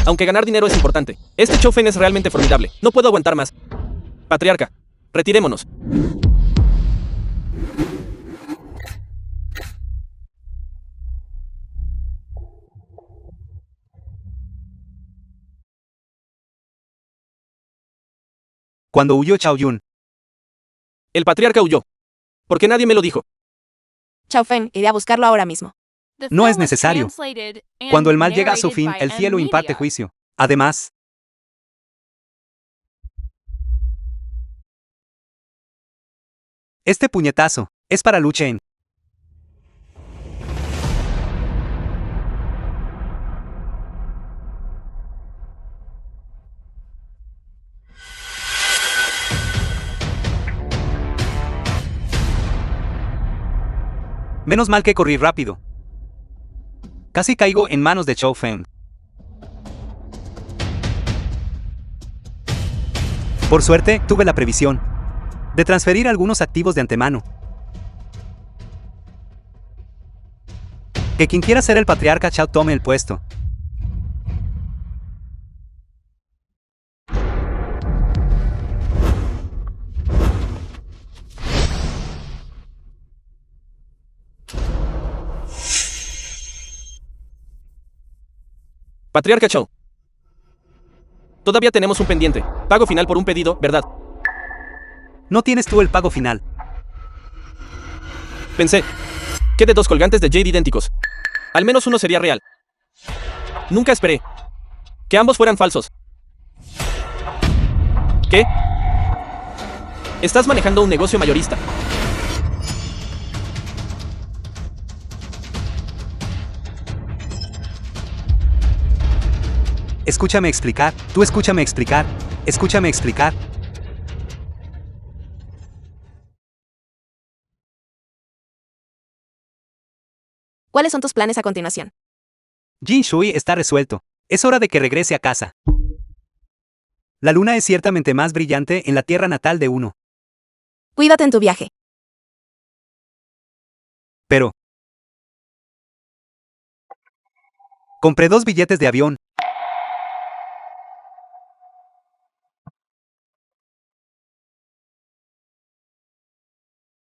aunque ganar dinero es importante, este Chow Feng es realmente formidable. No puedo aguantar más. Patriarca, retirémonos.
Cuando huyó Chao Yun,
El patriarca huyó. Porque nadie me lo dijo.
Chao Feng, iré a buscarlo ahora mismo.
The
No
film
es
was
necesario.
translated and
cuando el mal llega a su
narrated
fin,
by
el cielo
M
imparte
Media.
juicio. Además, Este puñetazo es para Lu Chen. Menos mal que corrí rápido. Casi caigo en manos de Chou Feng. Por suerte, tuve la previsión de transferir algunos activos de antemano. Que quien quiera ser el patriarca Chao tome el puesto.
Patriarca Chou. Todavía tenemos un pendiente. Pago final por un pedido, ¿verdad?
No tienes tú el pago final.
Pensé que de dos colgantes de Jade idénticos, al menos uno sería real. Nunca esperé que ambos fueran falsos. ¿Qué? Estás manejando un negocio mayorista.
Escúchame explicar, tú escúchame explicar, escúchame explicar.
¿Cuáles son tus planes a continuación?
Jin Shui está resuelto. Es hora de que regrese a casa. La luna es ciertamente más brillante en la tierra natal de uno.
Cuídate en tu viaje.
Pero compré 2 billetes de avión.